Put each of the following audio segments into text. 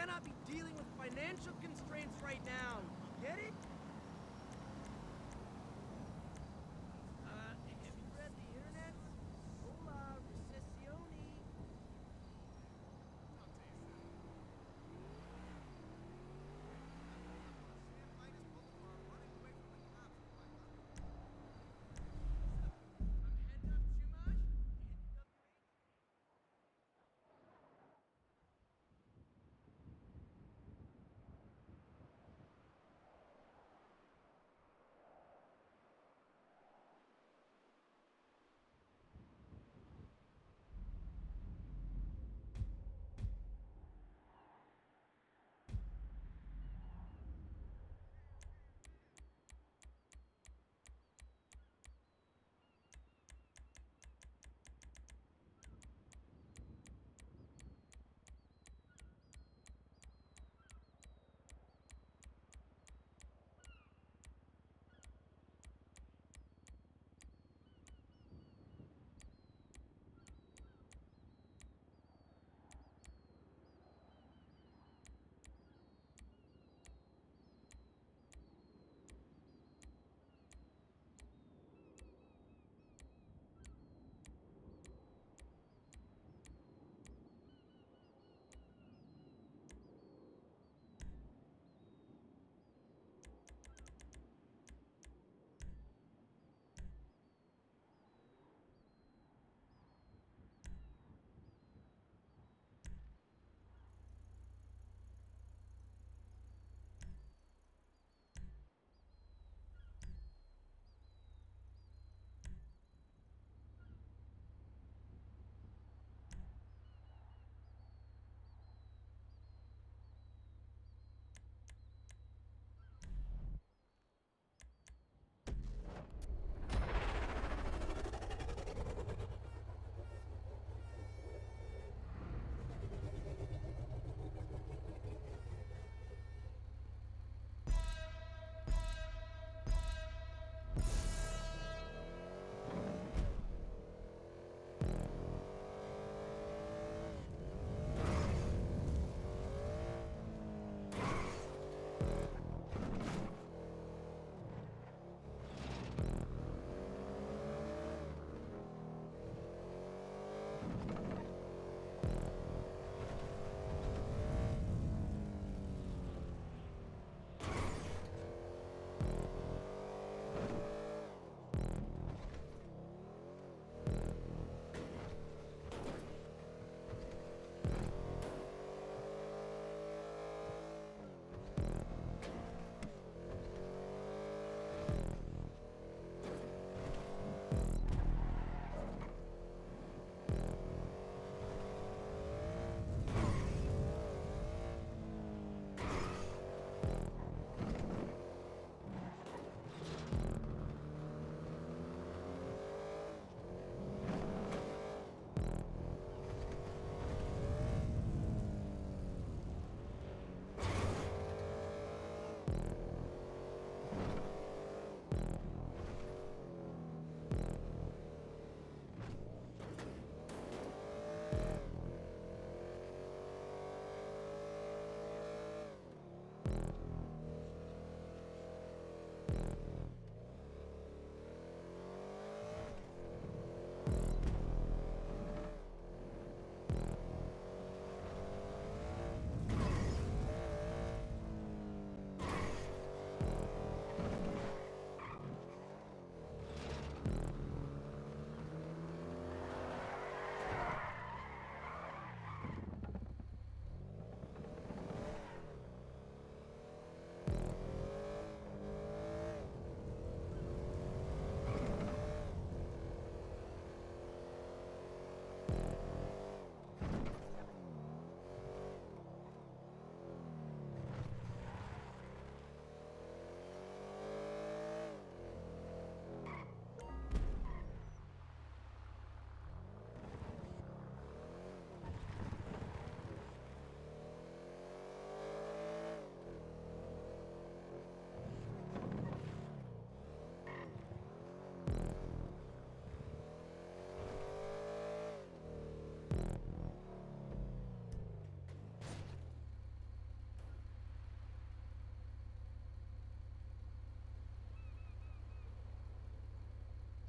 cannot be dealing with financial constraints right now. Get it? Have you read the internet? Hola, recessioni.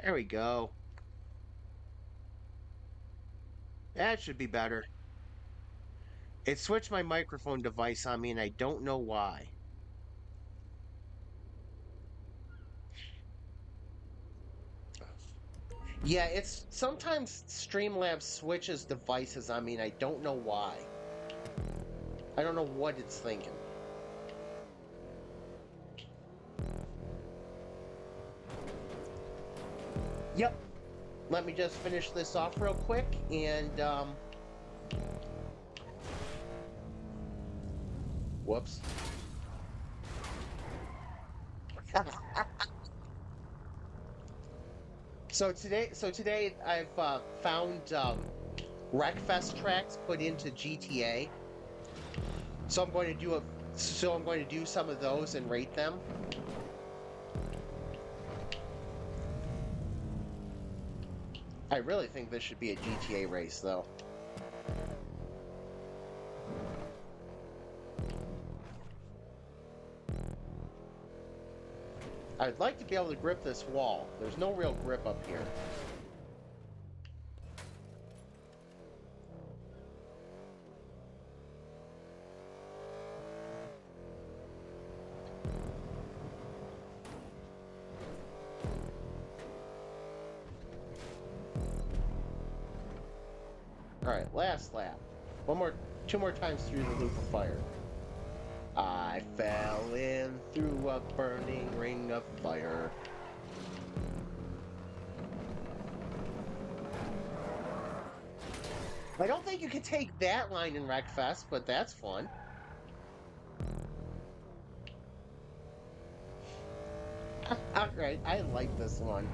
There we go. That should be better. It switched my microphone device on me, and I don't know why. Yeah, it's sometimes Streamlabs switches devices on me, and I don't know why. I don't know what it's thinking. Yep. Let me just finish this off real quick, and whoops. So today I've found Wreckfest tracks put into GTA. So I'm going to do some of those and rate them. I really think this should be a GTA race, though. I'd like to be able to grip this wall. There's no real grip up here. Alright, last lap. Two more times through the loop of fire. I fell in through a burning ring of fire. I don't think you could take that line in Wreckfest, but that's fun. Alright, I like this one.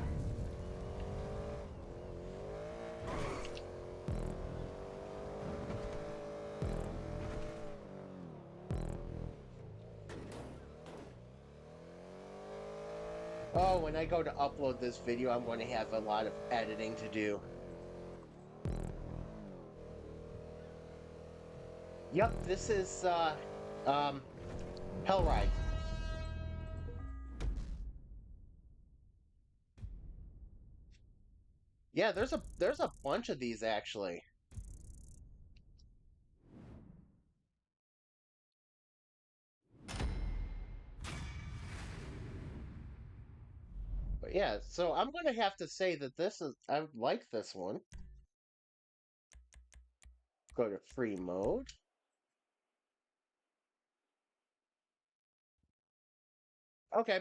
Oh, when I go to upload this video, I'm going to have a lot of editing to do. Yep, this is Hellride. Yeah, there's a bunch of these actually. But yeah, so I'm going to have to say that I like this one. Go to free mode. Okay.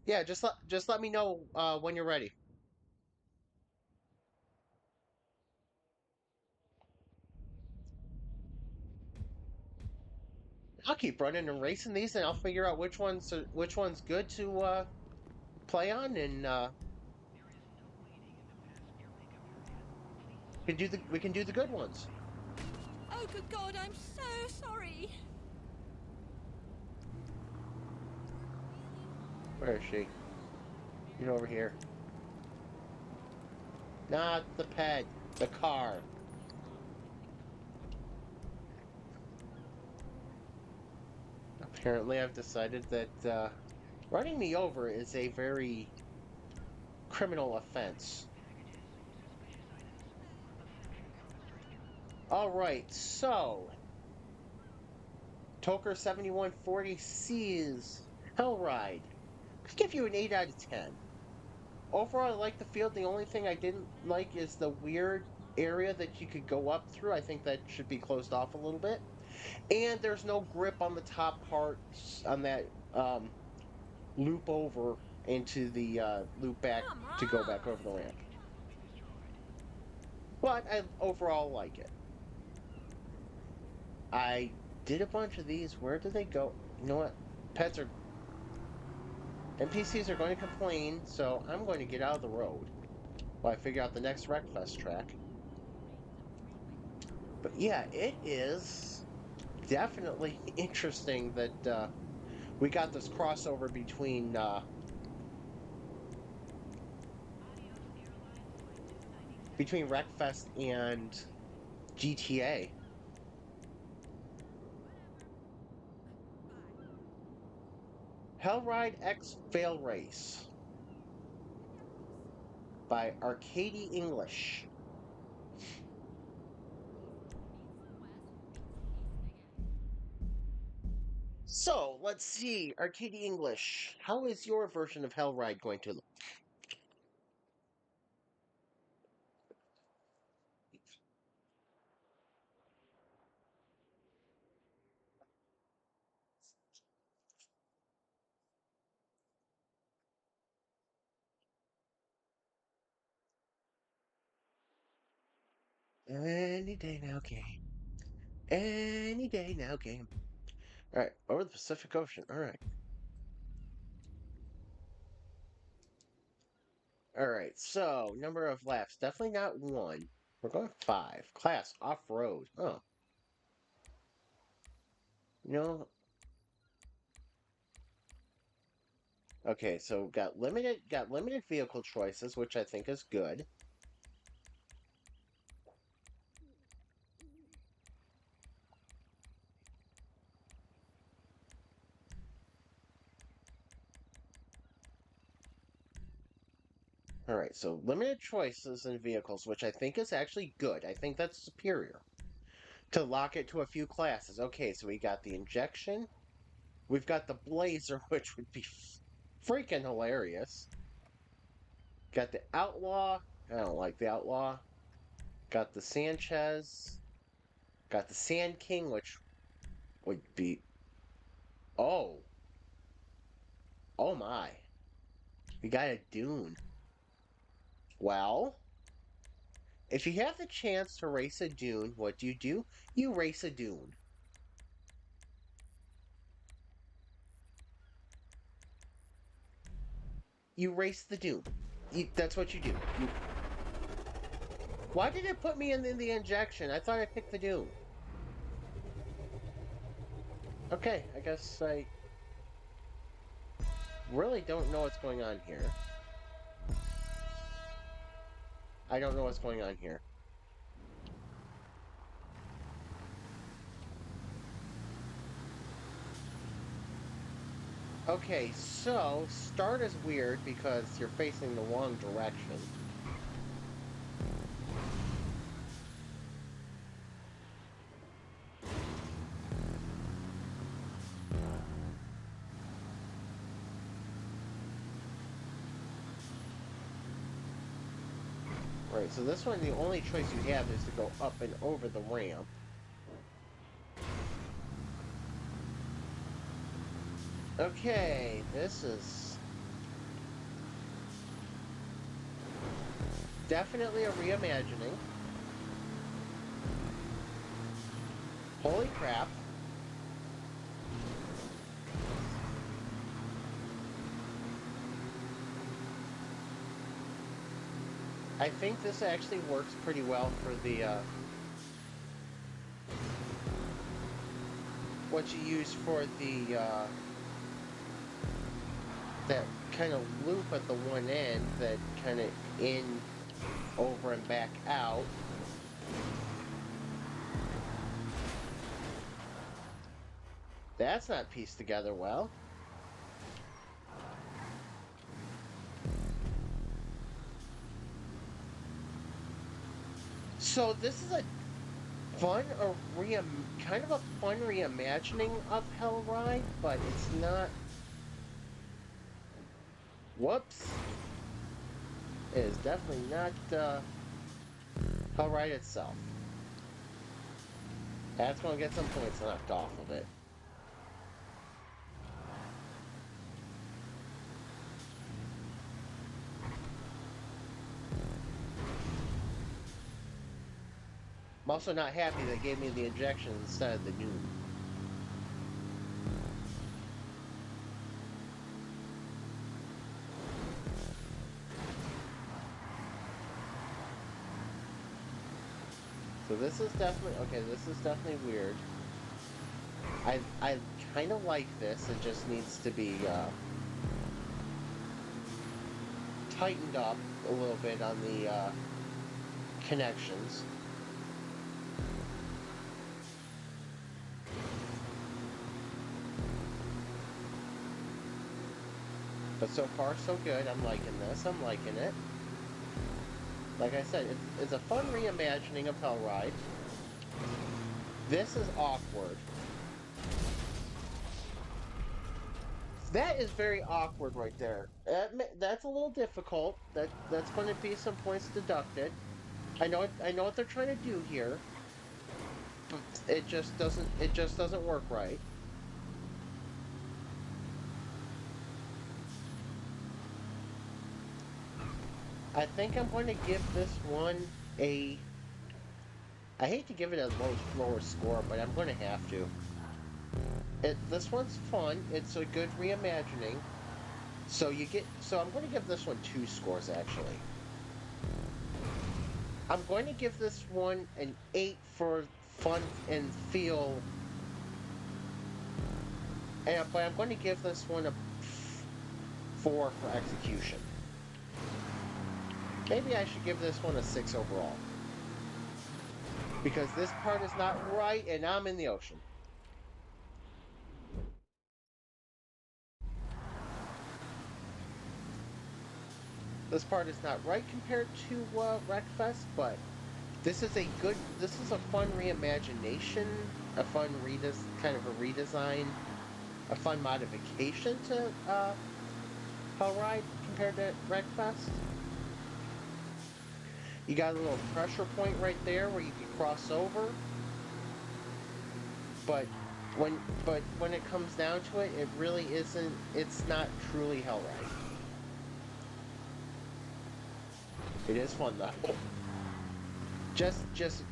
Yeah, just let me know when you're ready. I'll keep running and racing these, and I'll figure out which one's good to play on, and we can do the good ones. Oh, good God, I'm so sorry. Where is she? Get over here. Not the pet, the car. Apparently, I've decided that running me over is a very criminal offense. All right, so Toker 7140 sees Hellride. Could give you an 8 out of 10. Overall, I like the field. The only thing I didn't like is the weird area that you could go up through. I think that should be closed off a little bit. And there's no grip on the top parts on that loop over into the loop back Come to go on. back over the ramp. But I overall like it. I did a bunch of these. Where do they go? You know what? Pets are NPCs are going to complain, so I'm going to get out of the road while I figure out the next Wreckfest track. But yeah, it is definitely interesting that we got this crossover between Wreckfest and GTA. Hellride X Fail Race. by Arcady English. So, let's see, Arcady English. How is your version of Hellride going to look? Any day now, game. Any day now, game. Alright, over the Pacific Ocean. Alright. Alright, so, number of laps. Definitely not one. We're going 5. Class, off-road. Oh. You know, okay, so got limited vehicle choices, which I think is good. All right, so limited choices in vehicles, which I think is actually good. I think that's superior to lock it to a few classes. Okay, so we got the injection, we've got the blazer, which would be freaking hilarious. Got the outlaw. I don't like the outlaw. Got the Sanchez. Got the Sand King, which would be. Oh, oh my. We got a Dune. Well, if you have the chance to race a Dune, what do? You race a Dune. You race the Dune. That's what you do. Why did it put me in the injection? I thought I picked the Dune. Okay, I guess I really don't know what's going on here. I don't know what's going on here. Okay, so start is weird because you're facing the wrong direction. Right, so this one, the only choice you have is to go up and over the ramp. Okay, this is definitely a reimagining. Holy crap. I think this actually works pretty well for the, what you use for the, that kind of loop at the one end, that kind of in, over, and back out. That's not pieced together well. So this is a fun, kind of a fun reimagining of Hellride, but it's not. Whoops! It is definitely not Hellride itself. That's going to get some points knocked off of it. I'm also not happy they gave me the injection instead of the Dune. So this is definitely, okay, this is definitely weird. I kind of like this, it just needs to be tightened up a little bit on the connections. But so far, so good. I'm liking this. I'm liking it. Like I said, it's a fun reimagining of Hellride. This is awkward. That is very awkward right there. That's a little difficult. That's going to be some points deducted. I know what they're trying to do here, but it just doesn't work right. I think I'm going to give this one a. I hate to give it a lower score, but I'm going to have to. This one's fun. It's a good reimagining. So I'm going to give this one 2 scores actually. I'm going to give this one an 8 for fun and feel, but I'm going to give this one a 4 for execution. Maybe I should give this one a 6 overall. Because this part is not right and I'm in the ocean. This part is not right compared to Wreckfest, but this is a fun reimagination, a fun kind of a redesign, a fun modification to Hellride compared to Wreckfest. You got a little pressure point right there where you can cross over, but when it comes down to it, it really isn't. It's not truly Hellride. It is fun though. Just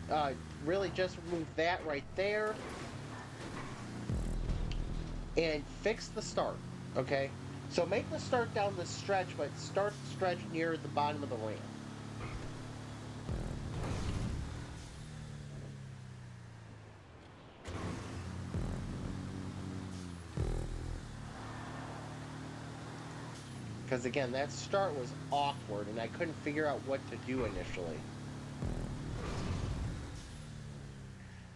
really just remove that right there and fix the start. Okay, so make the start down the stretch, but start the stretch near the bottom of the ramp. Because again, that start was awkward, and I couldn't figure out what to do initially.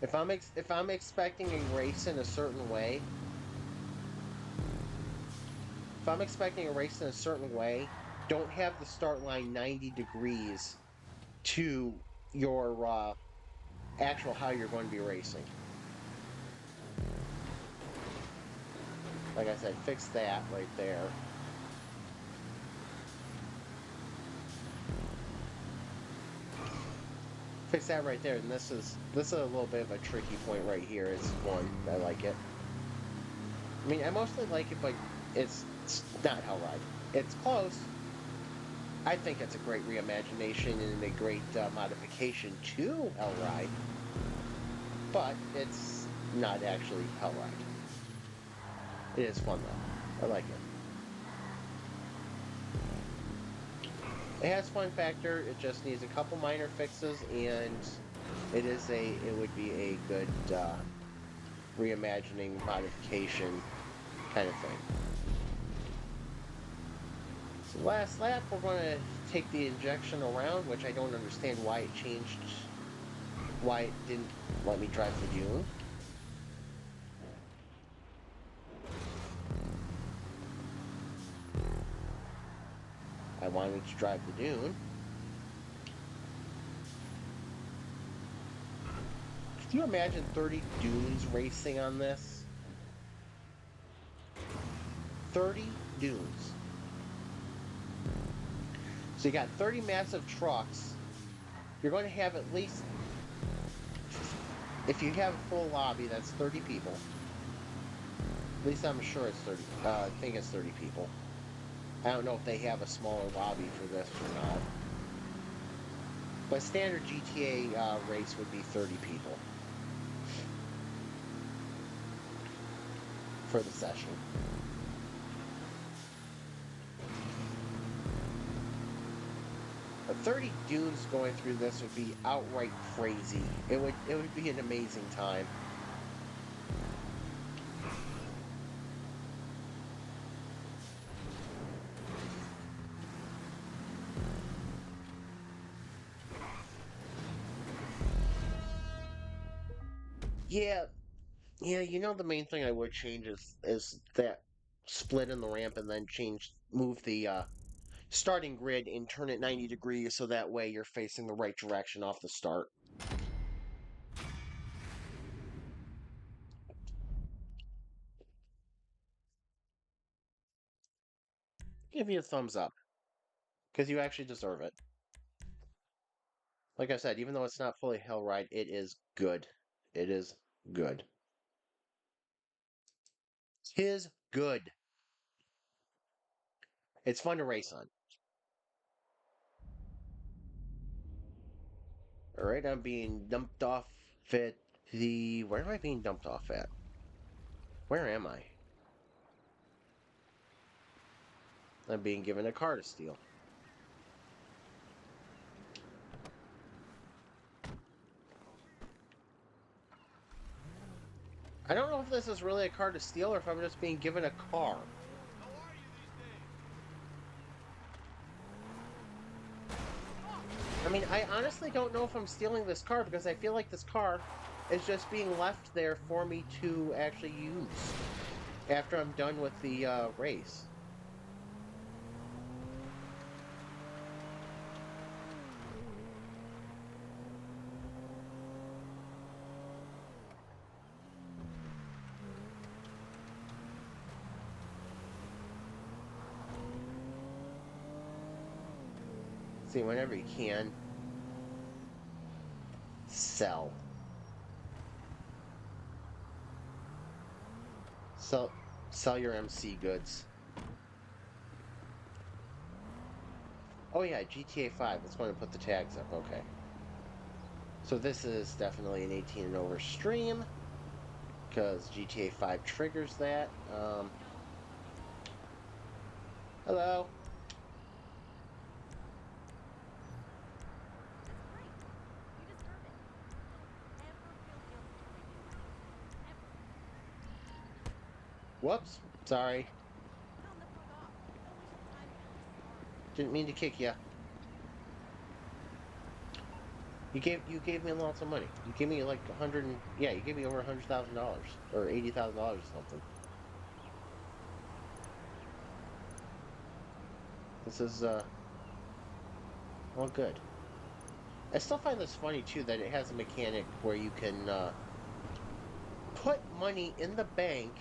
If I'm expecting a race in a certain way, if I'm expecting a race in a certain way, don't have the start line 90 degrees to your actual how you're going to be racing. Like I said, fix that right there. Fix that right there, and this is a little bit of a tricky point right here. It's one I like it. I mean, I mostly like it, but it's not Hellride. It's close. I think it's a great reimagination and a great modification to Hellride, but it's not actually Hellride. It is fun though. I like it. It has fun factor. It just needs a couple minor fixes, and it would be a good reimagining modification kind of thing. So last lap, we're going to take the injection around, which I don't understand why it changed, why it didn't let me drive the dune. I wanted to drive the dune. Can you imagine 30 dunes racing on this? 30 dunes. So you got 30 massive trucks. You're going to have at least, if you have a full lobby, that's 30 people. At least I'm sure it's 30. I think it's 30 people. I don't know if they have a smaller lobby for this or not. But standard GTA race would be 30 people for the session. But 30 dunes going through this would be outright crazy. It would be an amazing time. Yeah, yeah, you know the main thing I would change is that split in the ramp and then move the starting grid and turn it 90 degrees so that way you're facing the right direction off the start. Give you a thumbs up because you actually deserve it. Like I said, even though it's not fully Hellride, it is good. It is good. Tis good. It's fun to race on. Alright, I'm being dumped off at the... Where am I being dumped off at? Where am I? I'm being given a car to steal. I don't know if this is really a car to steal or if I'm just being given a car. How are you these days? I mean, I honestly don't know if I'm stealing this car because I feel like this car is just being left there for me to actually use after I'm done with the race. See, whenever you can, sell. Sell your MC goods. Oh yeah, GTA 5. Let's go and put the tags up. Okay. So this is definitely an 18 and over stream because GTA 5 triggers that. Hello. That's great. You deserve it. Don't ever feel guilty when they do that. Ever. Whoops. Sorry. Tell them to fuck off. Don't waste your time feeling sorry. Didn't mean to kick you. You gave me lots of money. You gave me like 100 and, yeah, you gave me over $100,000 or $80,000 or something. This is well, good. I still find this funny too that it has a mechanic where you can put money in the bank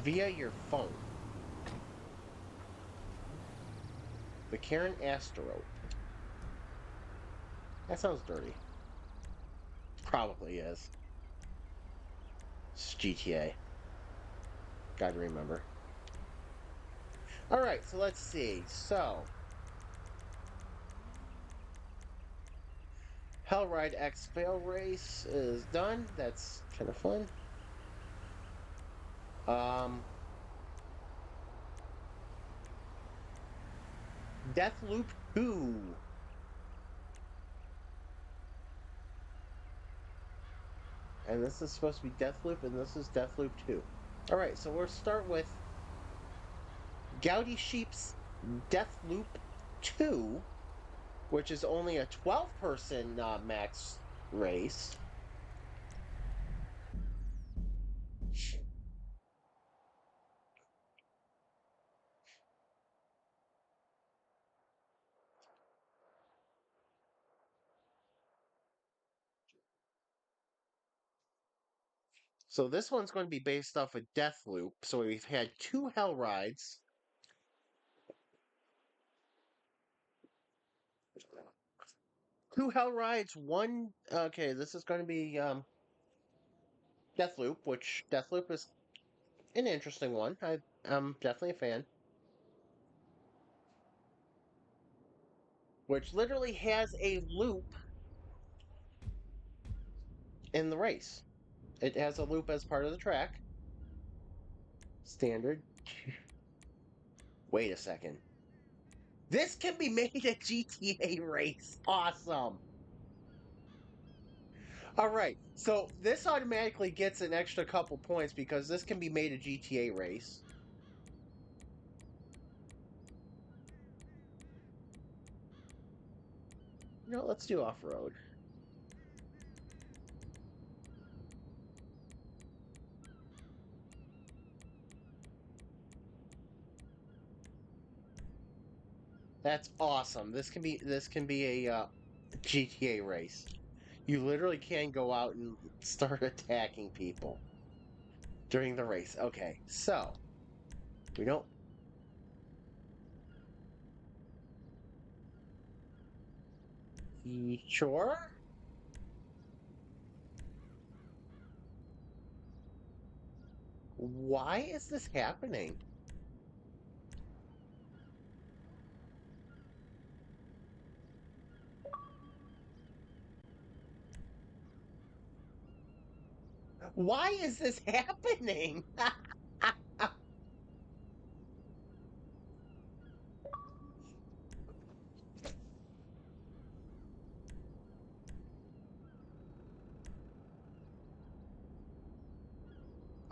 via your phone. The Karen Astro. That sounds dirty. Probably is. It's GTA. Gotta remember. Alright, so let's see. So, Hellride X Fail Race is done. That's kind of fun. Deathloop 2. And this is supposed to be Deathloop, and this is Deathloop 2. Alright, so we'll start with Gouty Sheep's Deathloop 2, which is only a 12-person max race. So this one's going to be based off of Deathloop. So we've had 2 Hell Rides. Two Hell Rides, one... Okay, this is going to be Deathloop, which Deathloop is an interesting one. I'm definitely a fan. Which literally has a loop in the race. It has a loop as part of the track. Standard. Wait a second. This can be made a GTA race. Awesome. Alright, so this automatically gets an extra couple points because this can be made a GTA race. No, let's do off-road. That's awesome. This can be a GTA race. You literally can go out and start attacking people during the race. Okay, so we don't. Sure. Why is this happening? Why is this happening?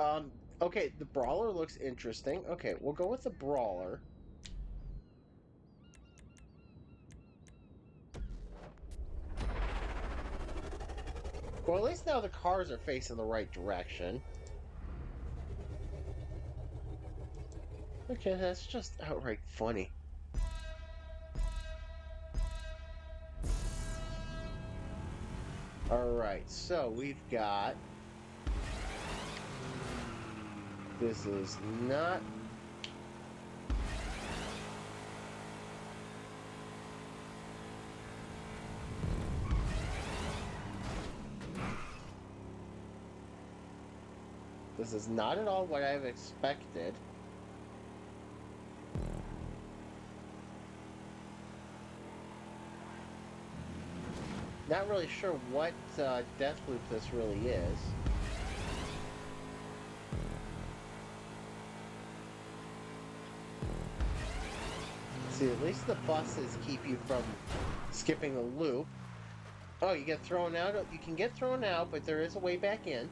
Um, okay, the brawler looks interesting. Okay, we'll go with the brawler. Well, at least now the cars are facing the right direction. Okay, that's just outright funny. Alright, so we've got... This is not... This is not at all what I've expected. Not really sure what Deathloop this really is. See, at least the buses keep you from skipping the loop. Oh, you get thrown out. You can get thrown out, but there is a way back in.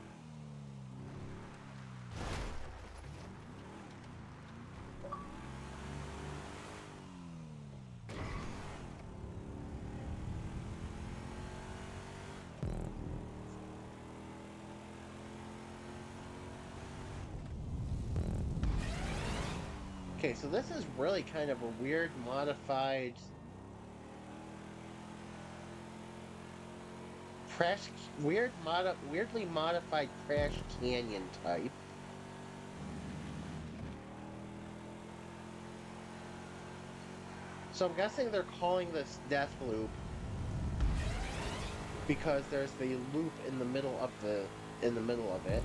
Okay, so this is really kind of a weird modified weirdly modified Crash Canyon type. So I'm guessing they're calling this Death Loop because there's the loop in the middle of it.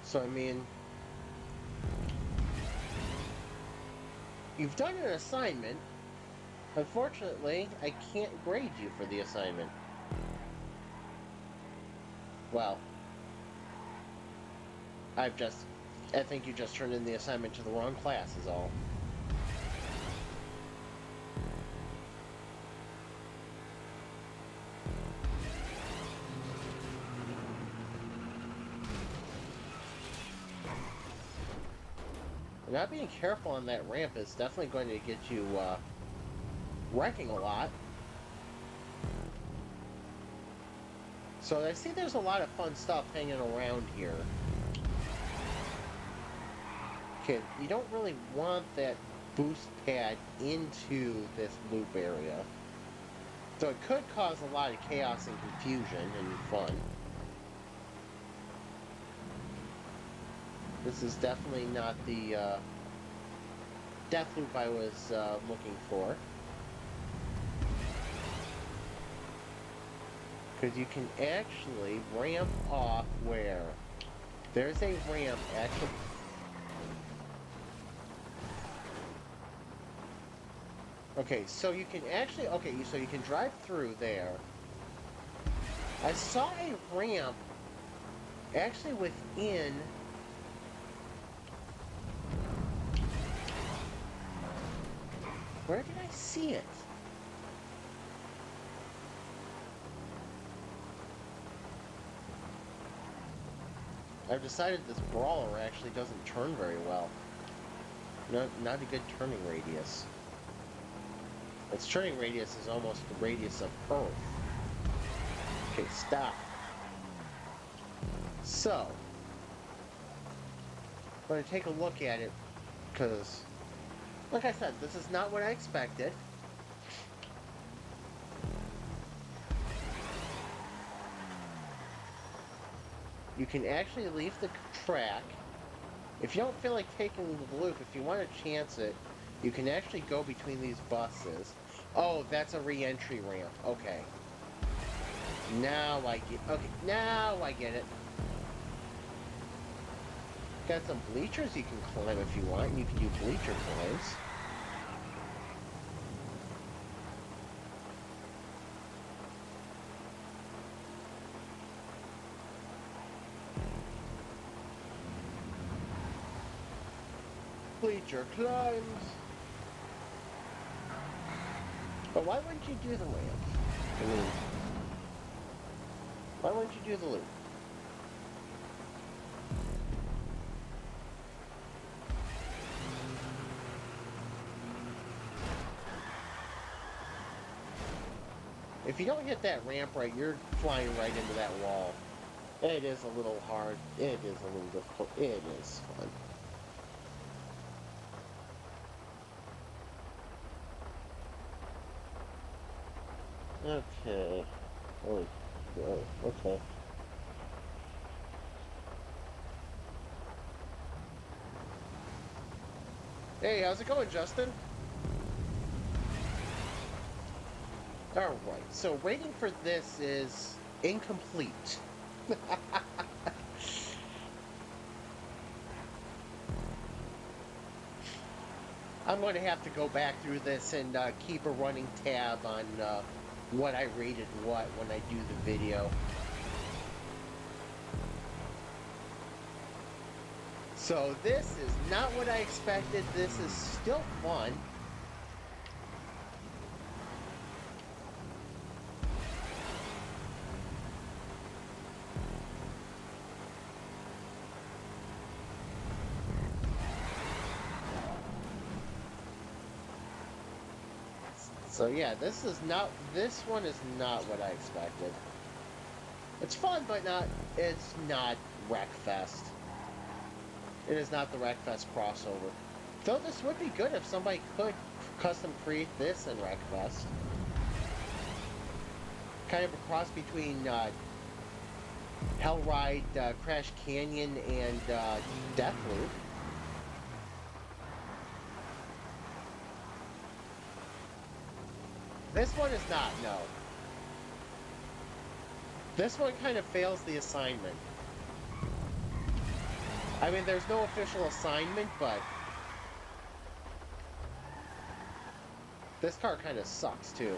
So I mean, you've done an assignment. Unfortunately, I can't grade you for the assignment. Well, I think you just turned in the assignment to the wrong class is all. Not being careful on that ramp is definitely going to get you wrecking a lot. So I see there's a lot of fun stuff hanging around here. Okay, you don't really want that boost pad into this loop area. So it could cause a lot of chaos and confusion and fun. This is definitely not the death loop I was looking for. Because you can actually ramp off where? There's a ramp actually. Okay, so you can actually, so you can drive through there. I saw a ramp actually within... Where did I see it? I've decided this brawler actually doesn't turn very well. Not a good turning radius. Its turning radius is almost the radius of Earth. Okay, stop. So, I'm going to take a look at it because, like I said, this is not what I expected. You can actually leave the track. If you don't feel like taking the loop, if you want to chance it, you can actually go between these buses. Oh, that's a re-entry ramp. Okay. Now I get. Okay, now I get it. Got some bleachers you can climb if you want. You can do bleacher climbs. Bleacher climbs. But why wouldn't you do the ramp? I mean, why wouldn't you do the loop? If you don't hit that ramp right, you're flying right into that wall. It is a little hard. It is a little difficult. It is fun. Okay. Oh, okay. Hey, how's it going, Justin? Alright, so rating for this is incomplete. I'm going to have to go back through this and keep a running tab on what I rated what when I do the video. So this is not what I expected. This is still fun. So yeah, this one is not what I expected. It's fun, but it's not Wreckfest. It is not the Wreckfest crossover. Though this would be good if somebody could custom create this in Wreckfest. Kind of a cross between Hellride, Crash Canyon, and Deathloop. This one is not, no. This one kind of fails the assignment. I mean, there's no official assignment, but this car kind of sucks, too.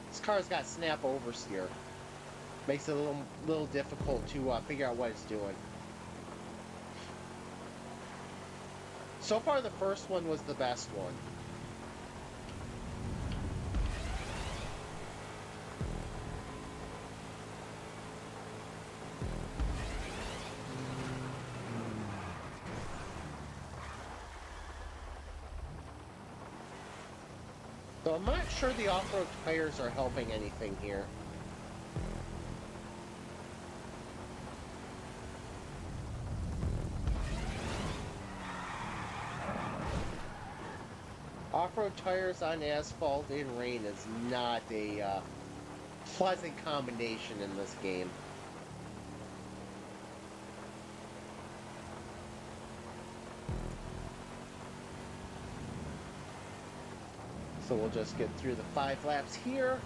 This car's got snap oversteer. Makes it a little difficult to figure out what it's doing. So far, the first one was the best one. So I'm not sure the off-road tires are helping anything here. Off-road tires on asphalt in rain is not a pleasant combination in this game. So we'll just get through the 5 laps here.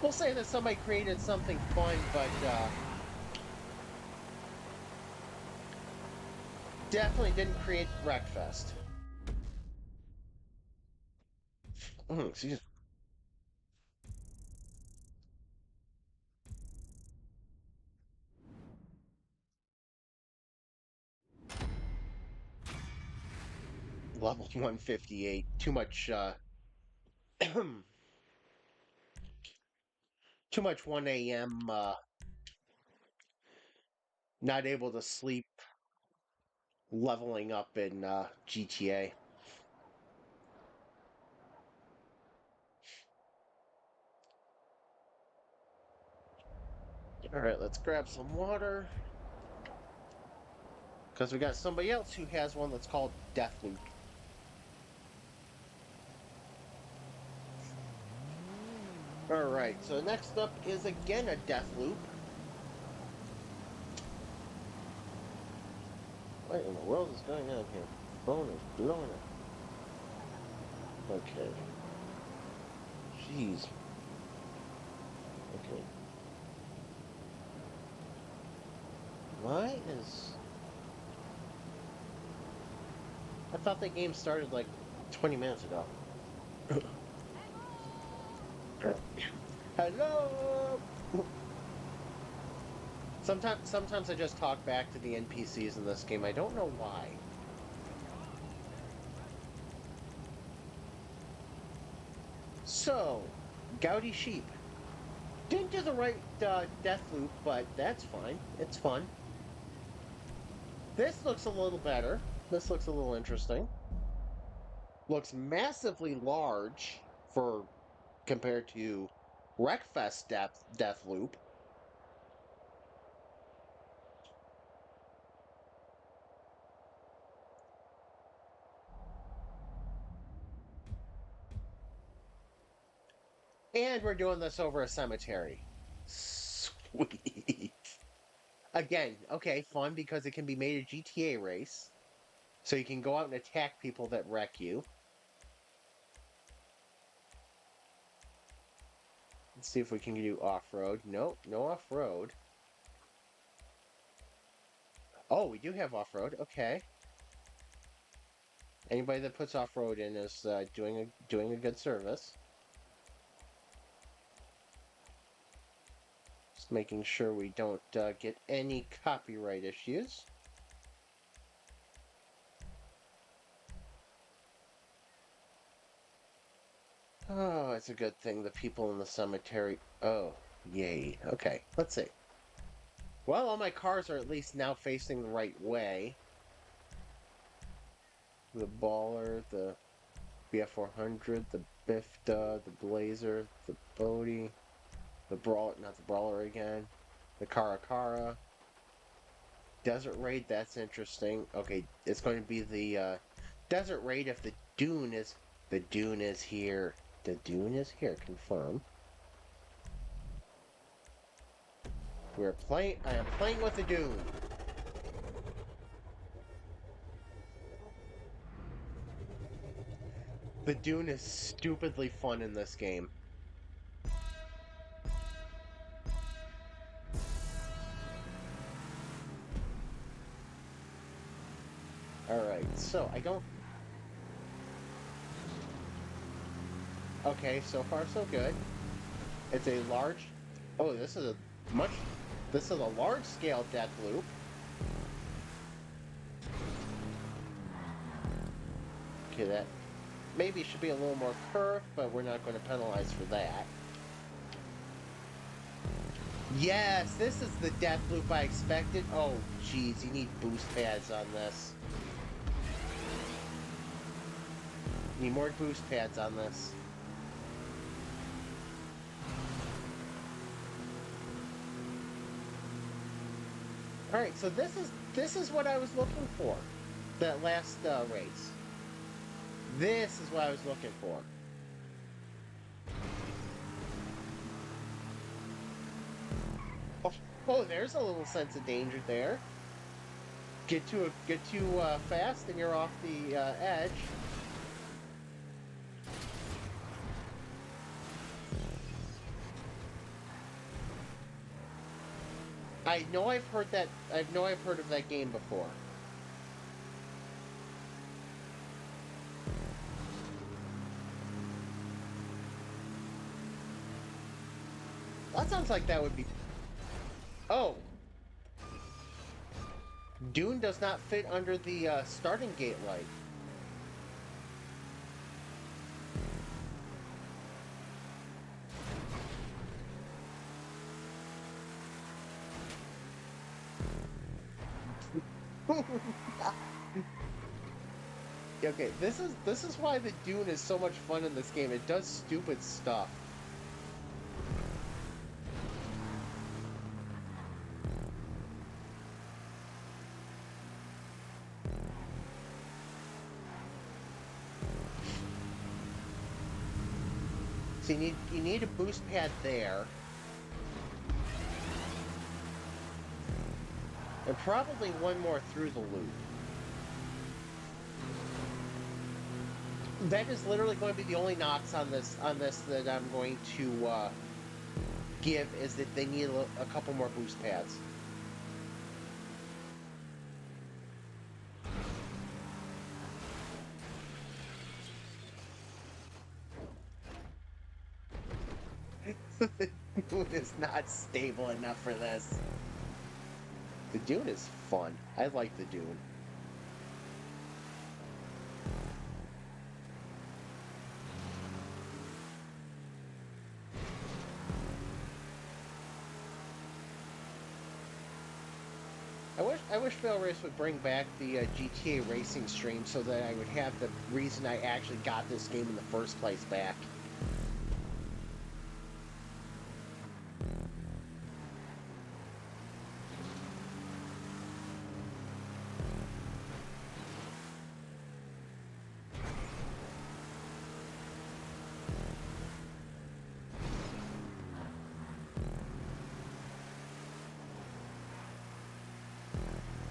We'll say that somebody created something fun, but definitely didn't create Wreckfest. Excuse. Level 158. Too much, too much 1 a.m. Not able to sleep. leveling up in GTA. All right, let's grab some water because we got somebody else who has one that's called Deathloop. All right, so next up is again a Deathloop. What in the world is going on here? Phone is blowing up. Okay. Jeez. Okay. Why is... I thought the game started like 20 minutes ago. Hello! Sometimes I just talk back to the NPCs in this game. I don't know why. So, Gouty Sheep. Didn't do the right death loop, but that's fine. It's fun. This looks a little better. This looks a little interesting. Looks massively large for compared to Wreckfest death loop. And we're doing this over a cemetery. Sweet. Again, okay, fun because it can be made a GTA race. So you can go out and attack people that wreck you. Let's see if we can do off-road. Nope, no off-road. Oh, we do have off-road. Okay. Anybody that puts off-road in is doing a good service. Just making sure we don't get any copyright issues. Oh, it's a good thing the people in the cemetery... Oh, yay. Okay, let's see. Well, all my cars are at least now facing the right way. The Baller, the BF400, the Bifta, the Blazer, the Bodie, the Brawler, not the Brawler again, the Caracara. Desert Raid, that's interesting. Okay, it's going to be the Desert Raid if the Dune is... The Dune is here. The Dune is here, confirm. We're playing... I am playing with the Dune. The Dune is stupidly fun in this game. Alright, so I don't... Okay, so far so good. It's a large... Oh, this is a much... This is a large-scale death loop. Okay, that maybe should be a little more curved, but we're not going to penalize for that. Yes, this is the death loop I expected. Oh, jeez, you need boost pads on this. You need more boost pads on this. Alright, so this is what I was looking for. That last race. This is what I was looking for. Oh, there's a little sense of danger there. Get too fast and you're off the edge. I know I've heard that. I know I've heard of that game before. That sounds like that would be... Oh! Dune does not fit under the starting gate light. Okay, this is why the Dune is so much fun in this game. It does stupid stuff. So you need a boost pad there. And probably one more through the loop. That is literally going to be the only knocks on this that I'm going to give, is that they need a couple more boost pads. The Dune is not stable enough for this. The Dune is fun. I like the Dune. I wish Fail Race would bring back the GTA racing stream so that I would have the reason I actually got this game in the first place back.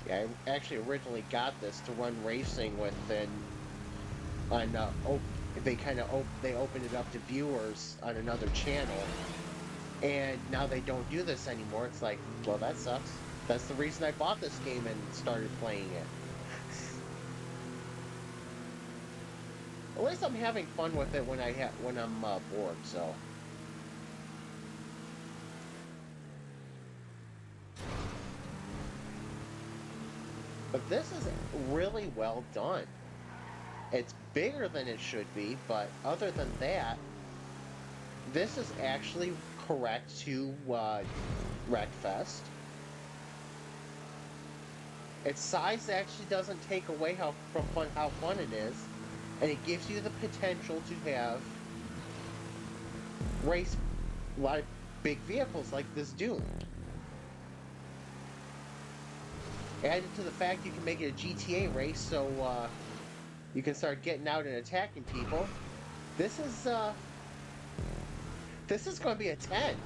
Yeah, I actually originally got this to run racing with, and they opened it up to viewers on another channel, and now they don't do this anymore. It's like, well, that sucks. That's the reason I bought this game and started playing it. At least I'm having fun with it when I'm bored. So. But this is really well done. It's bigger than it should be, but other than that, this is actually correct to Wreckfest. Its size actually doesn't take away how fun it is, and it gives you the potential to have race a lot of big vehicles like this Dune. Added to the fact you can make it a GTA race, so you can start getting out and attacking people. This is going to be a 10.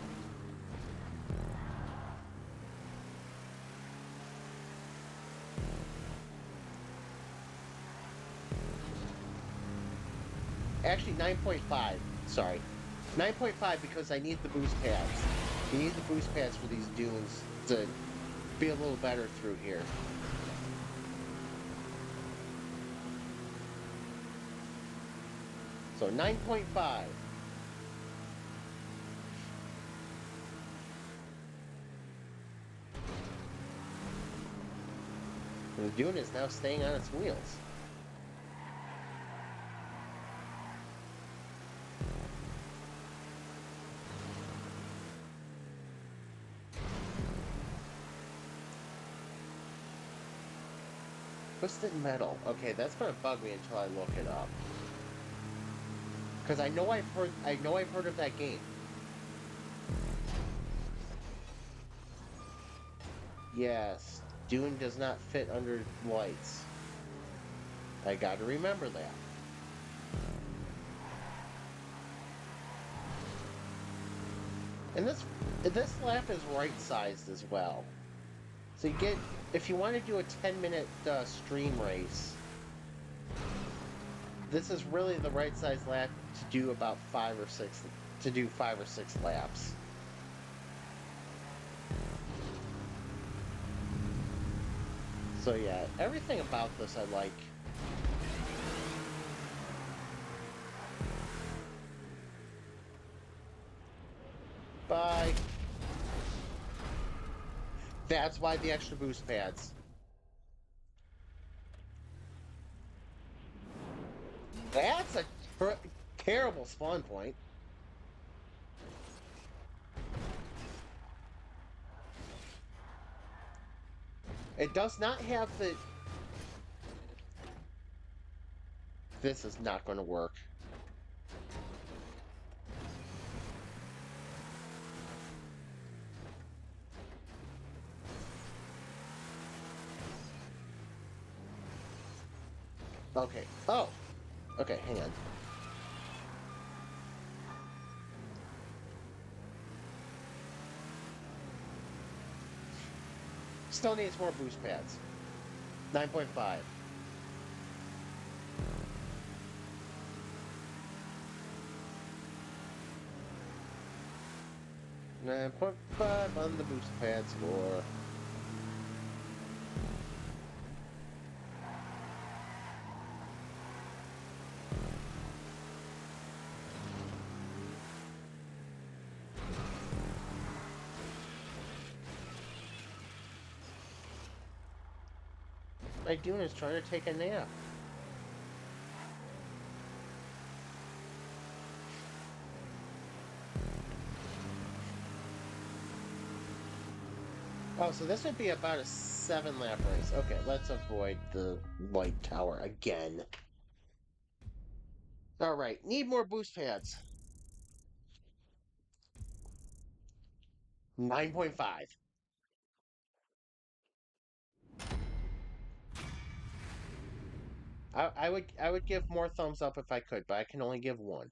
Actually, 9.5. Sorry, 9.5 because I need the boost pads. You need the boost pads for these dunes to be a little better through here. So 9.5. The Dune is now staying on its wheels. Twisted Metal. Okay, that's gonna bug me until I look it up. Because I know I've heard of that game. Yes, Dune does not fit under lights. I gotta remember that. And this lap is right-sized as well. So you get, if you want to do a 10-minute stream race, this is really the right size lap to do about 5 or 6 laps. So yeah, everything about this I like. Bye. That's why the extra boost pads. That's a terrible spawn point. It does not have the... This is not going to work. Okay. Oh! Okay, hang on. Still needs more boost pads. 9.5. 9.5 on the boost pad score. My Dune is trying to take a nap. Oh, so this would be about a 7-lap race. Okay, let's avoid the light tower again. Alright, need more boost pads. 9.5. I would give more thumbs up if I could, but I can only give one.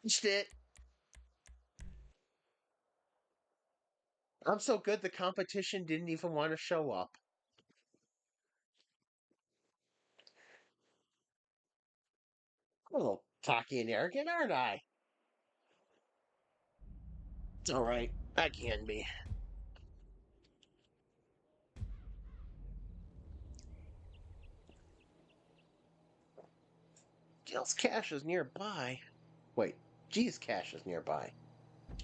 Reached it. I'm so good the competition didn't even want to show up. I'm a little cocky and arrogant, aren't I? It's alright. I can be. Gil's Cache is nearby. Wait, G's Cache is nearby.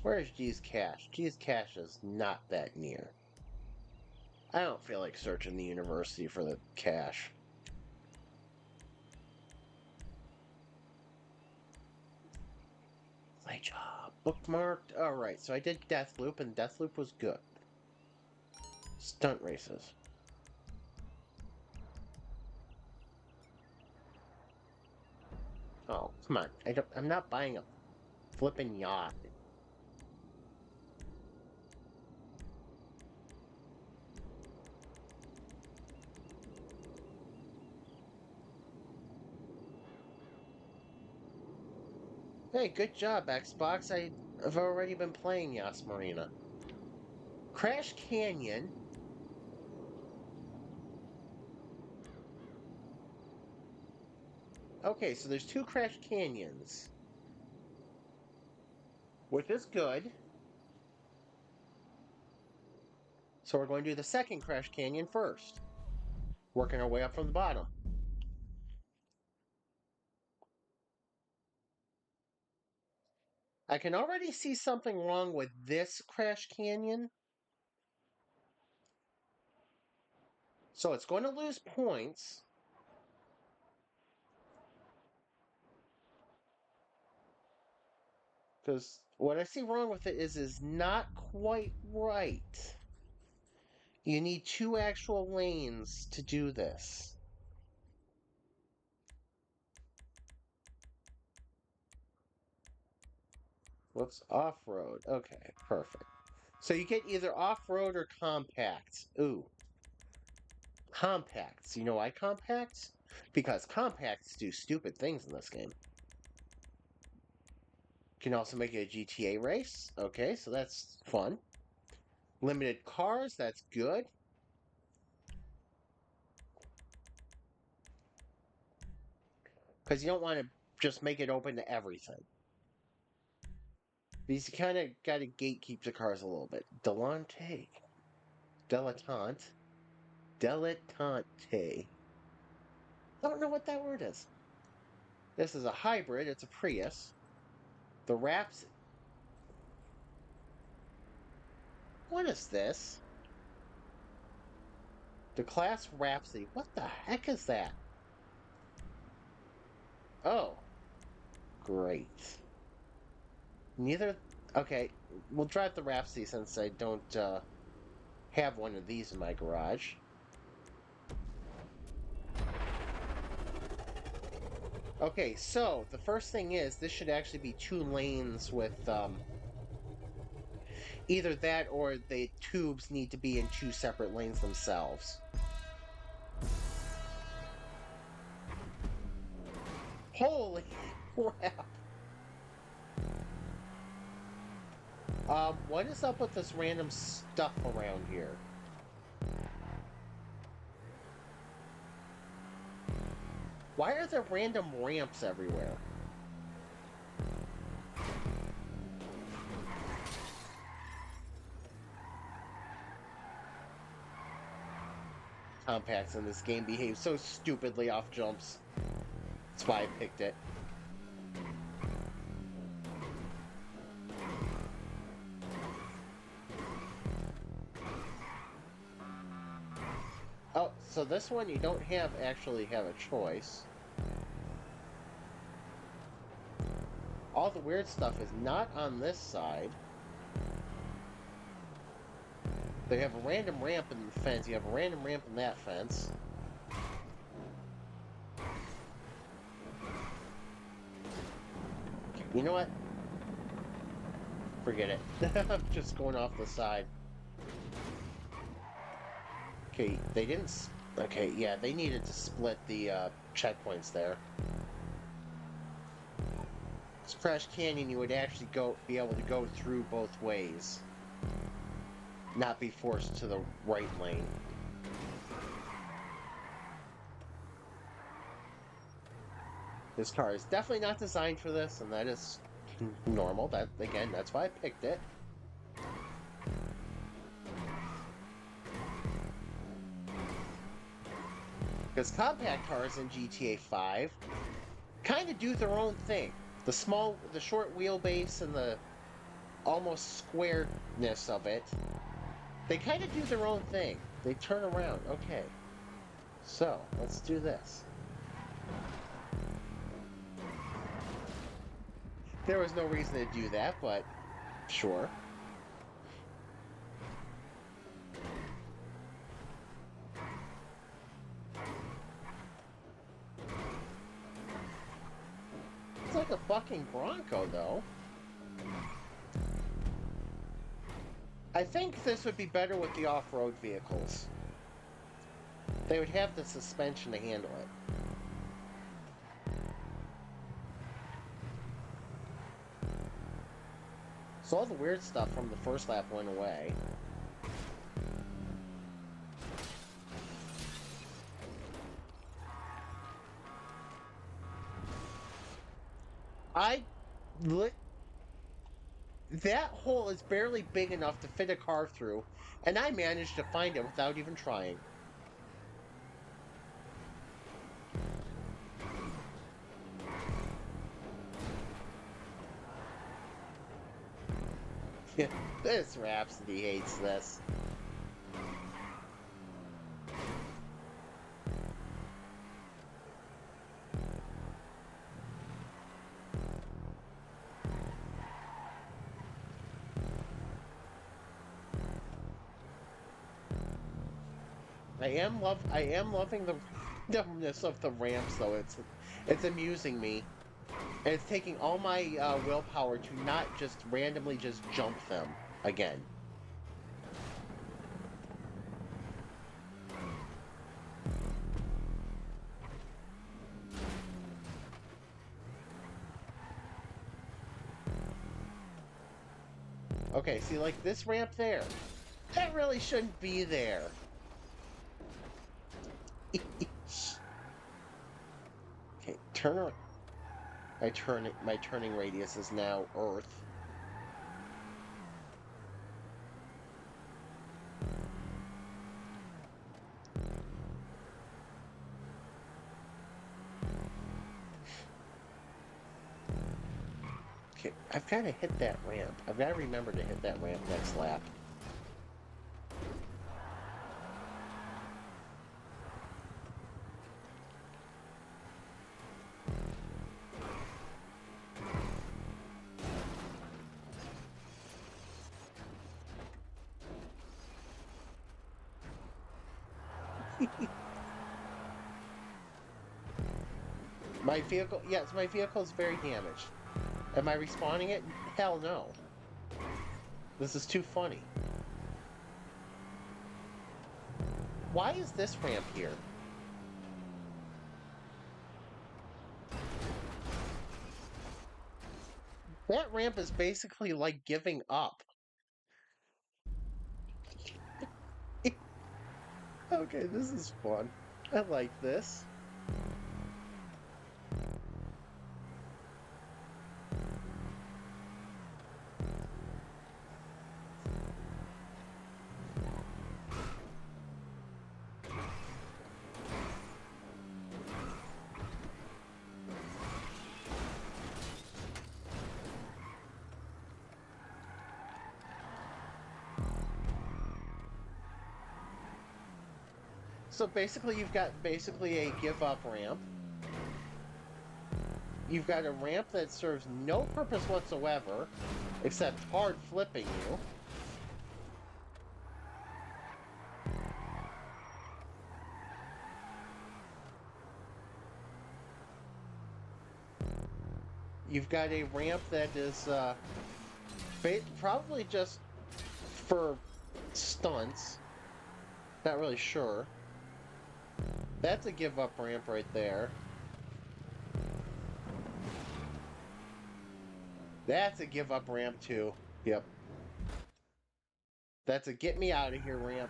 Where is G's Cache? G's Cache is not that near. I don't feel like searching the university for the cache. My job. Bookmarked. Alright, so I did Deathloop, and Deathloop was good. Stunt races. Oh, come on. I'm not buying a flippin' yacht. Hey, good job, Xbox. I've already been playing Yas Marina. Crash Canyon. Okay, so there's 2 Crash Canyons. Which is good. So we're going to do the second Crash Canyon first. Working our way up from the bottom. I can already see something wrong with this Crash Canyon. So it's going to lose points. Because what I see wrong with it is not quite right. You need 2 actual lanes to do this. Whoops, off-road. Okay, perfect. So you get either off-road or compact. Ooh. Compacts. You know why compacts? Because compacts do stupid things in this game. Can also make it a GTA race. Okay, so that's fun. Limited cars, that's good. Because you don't want to just make it open to everything. Because you kind of got to gatekeep the cars a little bit. Delante. Dilettante. Dilettante. I don't know what that word is. This is a hybrid. It's a Prius. The Raps. What is this? The Class Rhapsody. What the heck is that? Oh. Great. Neither. Okay, we'll drive the Rhapsody since I don't have one of these in my garage. Okay, so the first thing is this should actually be 2 lanes with either that or the tubes need to be in 2 separate lanes themselves. Holy crap! What is up with this random stuff around here? Why are there random ramps everywhere? Compacts in this game behave so stupidly off jumps. That's why I picked it. Oh, so this one you don't actually have a choice. All the weird stuff is not on this side. They have a random ramp in the fence. You have a random ramp in that fence. You know what? Forget it. I'm just going off the side. Okay, they didn't... Okay, yeah, they needed to split the checkpoints there. This Crash Canyon, you would actually be able to go through both ways. Not be forced to the right lane. This car is definitely not designed for this, and that is normal. Again, that's why I picked it. Because compact cars in GTA 5 kind of do their own thing. The short wheelbase and the almost squareness of it, they kind of do their own thing. They turn around. Okay. So, let's do this. There was no reason to do that, but sure. It's like a fucking Bronco, though. I think this would be better with the off-road vehicles. They would have the suspension to handle it. So all the weird stuff from the first lap went away. That hole is barely big enough to fit a car through, and I managed to find it without even trying. This Rhapsody hates this. I am loving the randomness of the ramps, though. It's amusing me. And it's taking all my willpower to not just randomly just jump them again. Okay, see, like this ramp there, that really shouldn't be there. Okay, turn. My turning radius is now Earth. Okay, I've got to hit that ramp. I've got to remember to hit that ramp next lap. My vehicle, yes, my vehicle is very damaged. Am I respawning it? Hell no. This is too funny. Why is this ramp here? That ramp is basically like giving up. Okay, this is fun. I like this. So basically you've got basically a give up ramp. You've got a ramp that serves no purpose whatsoever, except hard flipping you. You've got a ramp that is probably just for stunts. Not really sure. That's a give up ramp right there. That's a give up ramp too. Yep. That's a get me out of here ramp.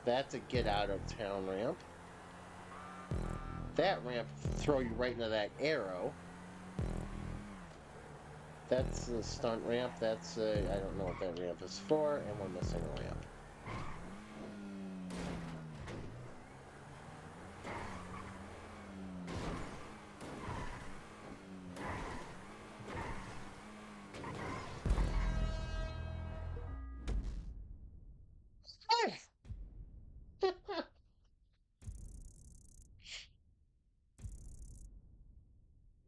That's a get out of town ramp. That ramp throw you right into that arrow. That's a stunt ramp. That's a, I don't know what that ramp is for, and we're missing a ramp.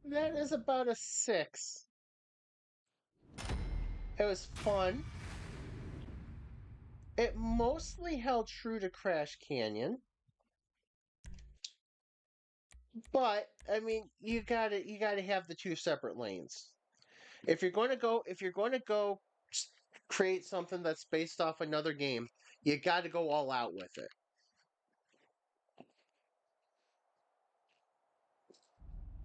That is about a 6. It was fun. It mostly held true to Crash Canyon, but I mean, you gotta have the two separate lanes. If you're going to go create something that's based off another game, you got to go all out with it.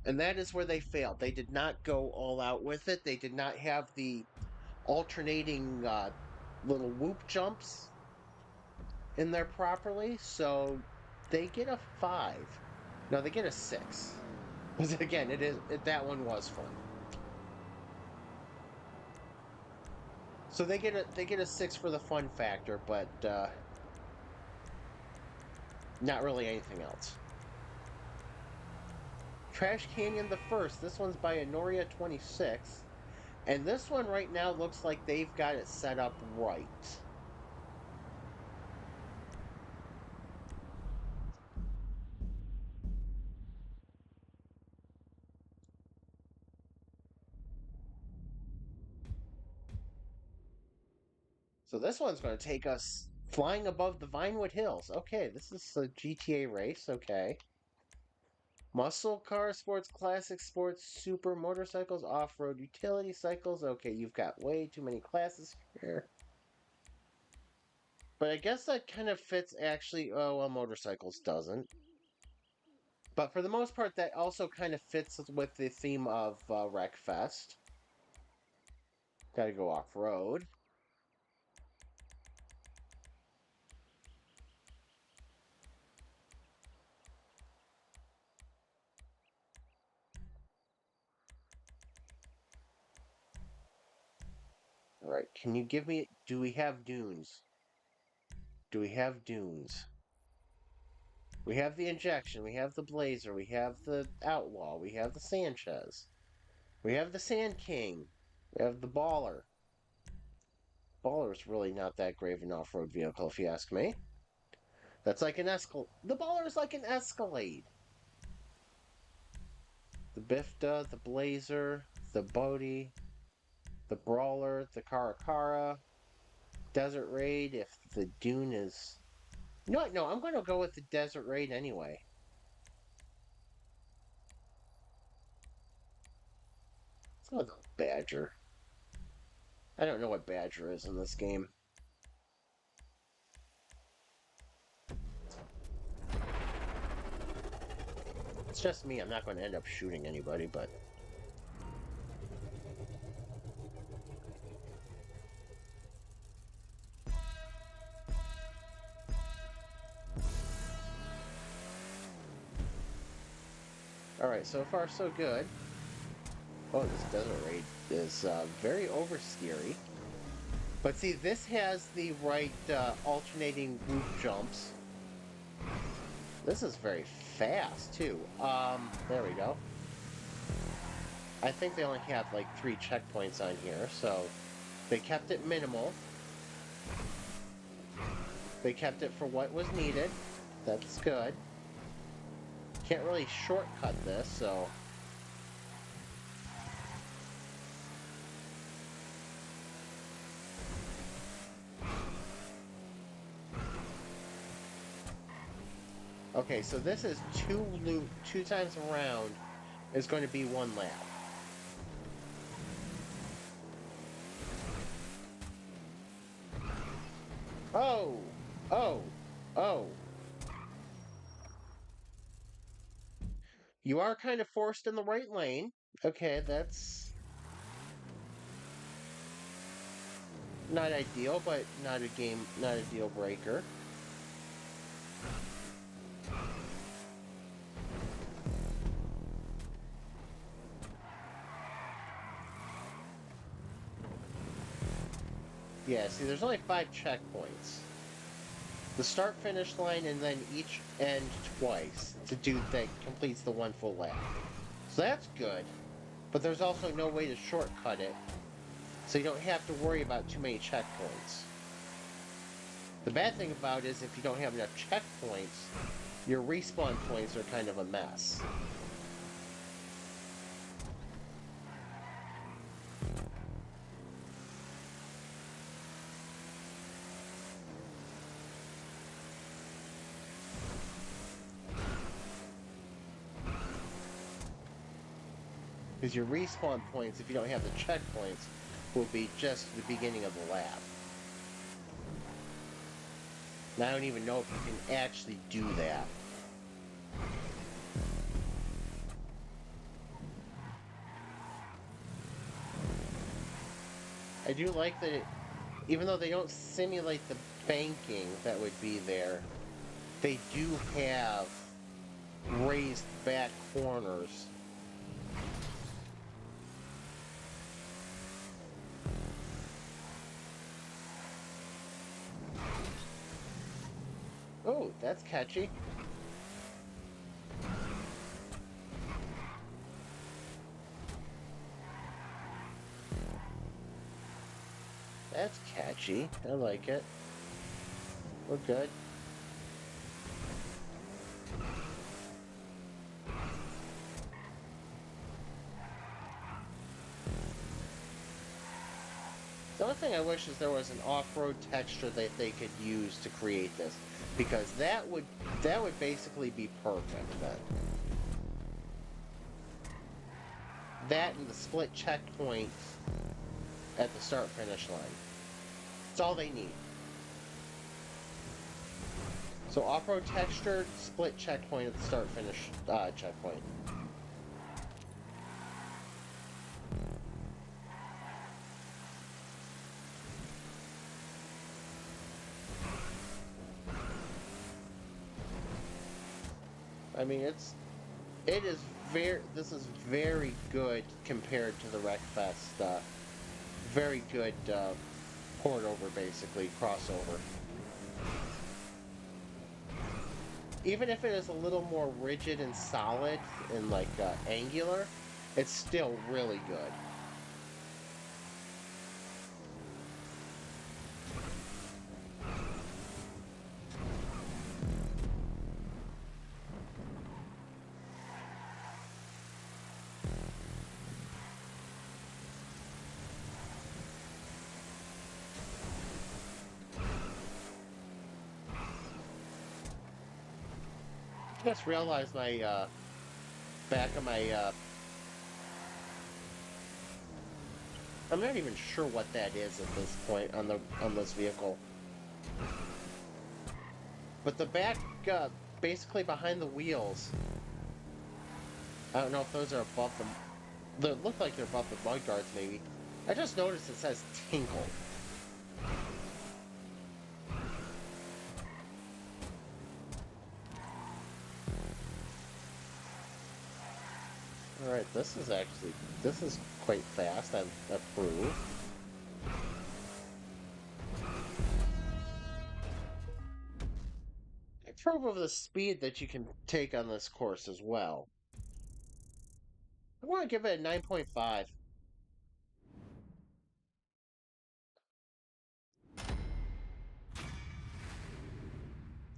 And that is where they failed. They did not go all out with it. They did not have the alternating little whoop jumps in there properly, so they get a 5. No, they get a 6. Again, that one was fun. So they get a 6 for the fun factor, but not really anything else. Trash Canyon the First. This one's by Anoria26. And this one right now looks like they've got it set up right. So this one's going to take us flying above the Vinewood Hills. Okay, this is a GTA race. Okay. Muscle car, sports, classic sports, super motorcycles, off-road utility cycles. Okay, you've got way too many classes here. But I guess that kind of fits actually. Oh, well, motorcycles doesn't. But for the most part, that also kind of fits with the theme of Wreckfest. Gotta go off-road. All right, can you give me... Do we have dunes? Do we have dunes? We have the injection, we have the blazer, we have the outlaw, we have the Sanchez. We have the Sand King. We have the Baller. Baller's really not that great of an off-road vehicle, if you ask me. That's like an The Baller is like an Escalade. The Bifta, the Blazer, the Bodhi, the Brawler, the Caracara, Desert Raid. If the Dune is. No, no, I'm going to go with the Desert Raid anyway. Let's go with the Badger. I don't know what Badger is in this game. It's just me. I'm not going to end up shooting anybody, but. Alright, so far so good. Oh, this Desert Raid is very over-scary. But see, this has the right alternating roof jumps. This is very fast, too. There we go. I think they only have like 3 checkpoints on here, so they kept it minimal. They kept it for what was needed. That's good. Can't really shortcut this, so... Okay, so this is 2 times around is going to be 1 lap. Oh! Oh! Oh! You are kind of forced in the right lane. Okay, that's... not ideal, but not a deal breaker. Yeah, see, there's only 5 checkpoints. The start-finish line and then each end twice to do that completes the 1 full lap. So that's good, but there's also no way to shortcut it, so you don't have to worry about too many checkpoints. The bad thing about it is if you don't have enough checkpoints, your respawn points are kind of a mess. Because your respawn points, if you don't have the checkpoints, will be just the beginning of the lap. And I don't even know if you can actually do that. I do like that even though they don't simulate the banking that would be there, they do have raised back corners. Oh, that's catchy. That's catchy. I like it. We're good. The only thing I wish is there was an off-road texture that they could use to create this, because that would basically be perfect then. That and the split checkpoints at the start-finish line. That's all they need. So off-road texture, split checkpoint at the start-finish checkpoint. I mean, this is very good compared to the Wreckfest. Very good port over, basically, crossover. Even if it is a little more rigid and solid and like angular, it's still really good. I just realized my back of my I'm not even sure what that is at this point on this vehicle. But the back basically behind the wheels. I don't know if those are above them. They look like they're above the mud guards maybe. I just noticed it says tinkle. Alright, this is quite fast. I approve. I approve of the speed that you can take on this course as well. I want to give it a 9.5.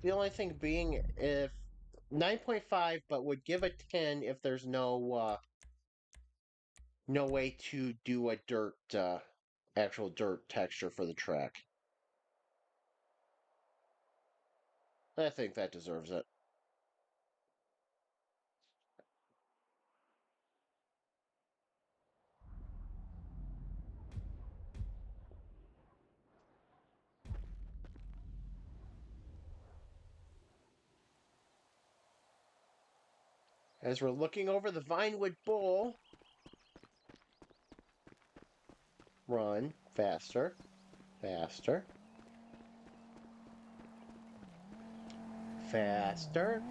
The only thing being if 9.5, but would give a 10 if there's no way to do a actual dirt texture for the track. I think that deserves it. As we're looking over the Vinewood Bowl, run faster, faster, faster.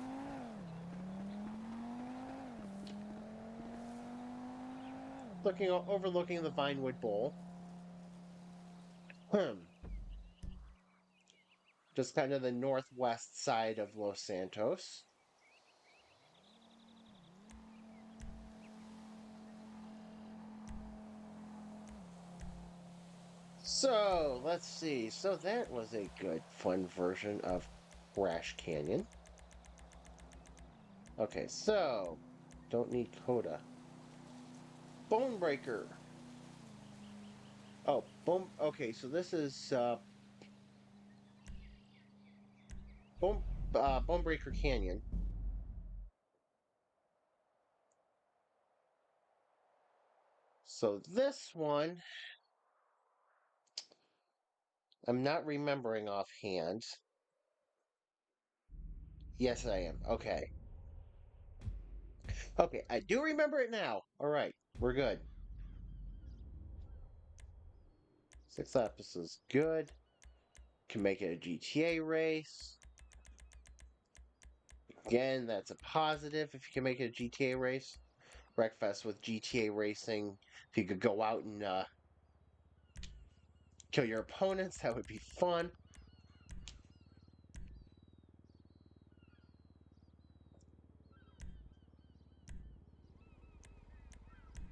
Overlooking the Vinewood Bowl. Just kind of the northwest side of Los Santos. So, let's see. So that was a good, fun version of Crash Canyon. Okay, so, don't need Coda. Bonebreaker. Oh, okay, so this is, Bonebreaker Canyon. So this one, I'm not remembering offhand. Yes, I am. Okay. Okay, I do remember it now. All right, we're good. 6 laps is good. Can make it a GTA race. Again, that's a positive if you can make it a GTA race. Wreckfest with GTA racing. If you could go out and kill your opponents, that would be fun.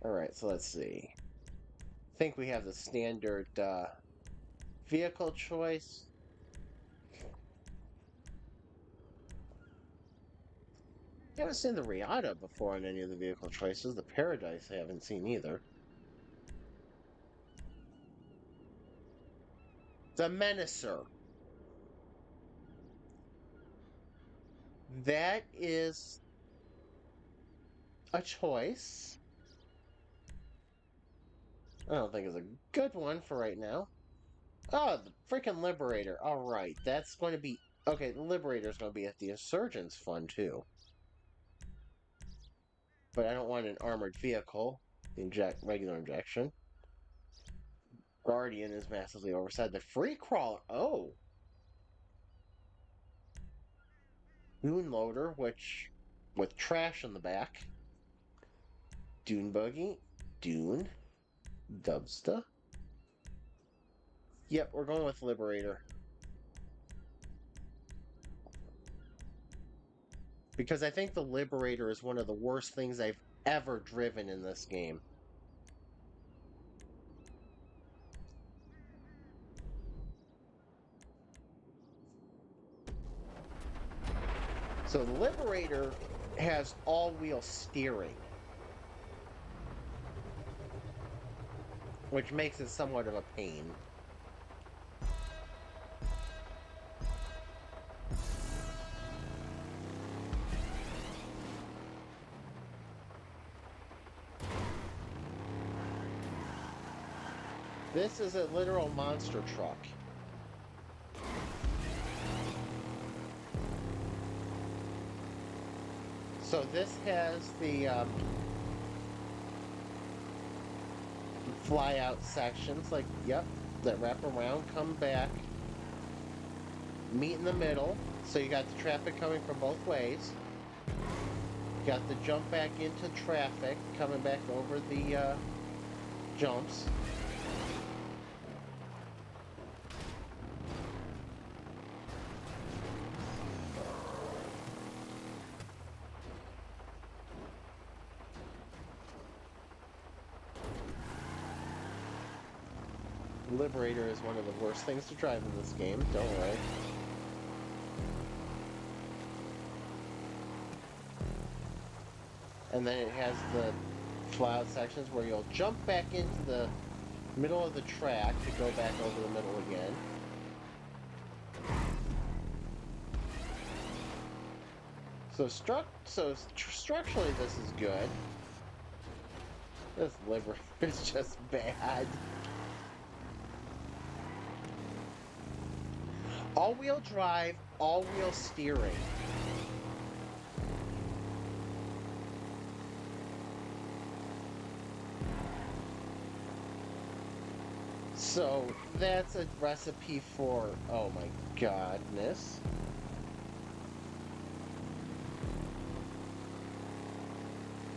Alright, so let's see. I think we have the standard vehicle choice. I haven't seen the Riata before on any of the vehicle choices. The Paradise I haven't seen either. The Menacer. That is a choice. I don't think it's a good one for right now. Oh, the freaking Liberator. Alright, that's going to be... Okay, the Liberator's going to be at the Insurgents Fund, too. But I don't want an armored vehicle. Regular injection. Guardian is massively oversized. The Free Crawler... Oh! Moon Loader, which... with trash in the back. Dune Buggy. Dune. Dubsta. Yep, we're going with Liberator. Because I think the Liberator is one of the worst things I've ever driven in this game. So the Liberator has all-wheel steering, which makes it somewhat of a pain. This is a literal monster truck. So this has the fly out sections, like, yep, that wrap around, come back, meet in the middle. So you got the traffic coming from both ways. You got the jump back into traffic, coming back over the jumps. Liberator is one of the worst things to drive in this game, don't worry. And then it has the fly-out sections where you'll jump back into the middle of the track to go back over the middle again. So structurally this is good. This Liberator is just bad. All-wheel drive, all-wheel steering. So that's a recipe for, oh my godness.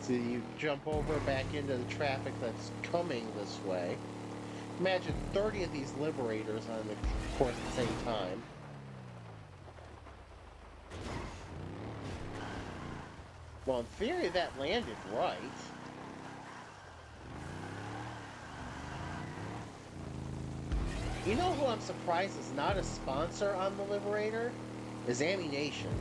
So you jump over back into the traffic that's coming this way. Imagine 30 of these Liberators on the course at the same time. Well, in theory, that landed right. You know who I'm surprised is not a sponsor on the Liberator? Is Ammunition.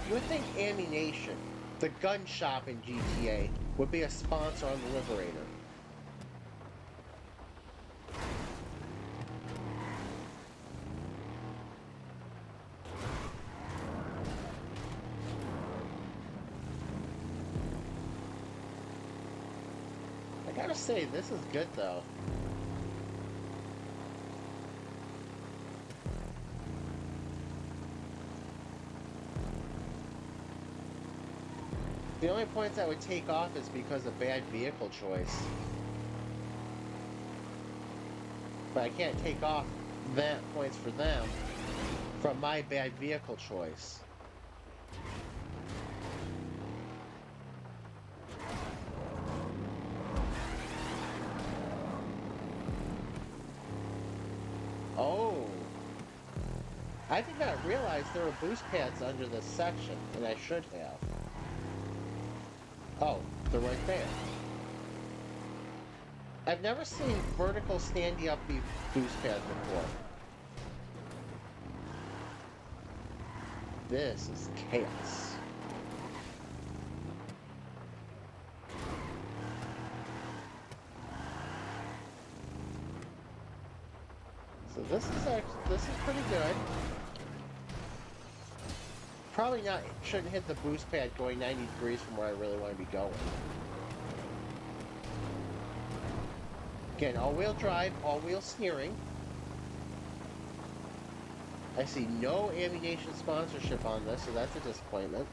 You would think Ammunition, the gun shop in GTA, would be a sponsor on the Liberator. I gotta say, this is good though. The only points I would take off is because of bad vehicle choice. But I can't take off that points for them from my bad vehicle choice. Oh. I did not realize there were boost pads under this section, and I should have. Oh, they're right there. I've never seen vertical standy up boost pads before. This is chaos. So this is pretty good. Probably not, shouldn't hit the boost pad going 90 degrees from where I really want to be going. Again, all-wheel drive, all-wheel steering. I see no Ammunition sponsorship on this, so that's a disappointment.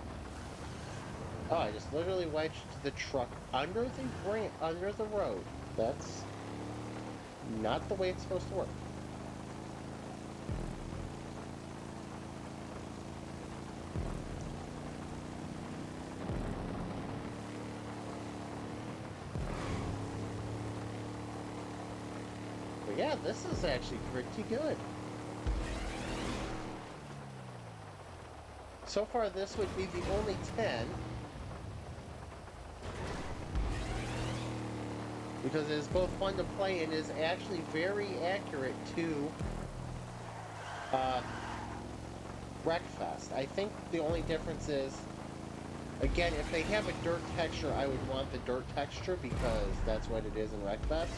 Oh, I just literally wedged the truck under the road. That's not the way it's supposed to work. Yeah, this is actually pretty good. So far, this would be the only 10. Because it is both fun to play and is actually very accurate to Wreckfest. I think the only difference is, again, if they have a dirt texture, I would want the dirt texture because that's what it is in Wreckfest.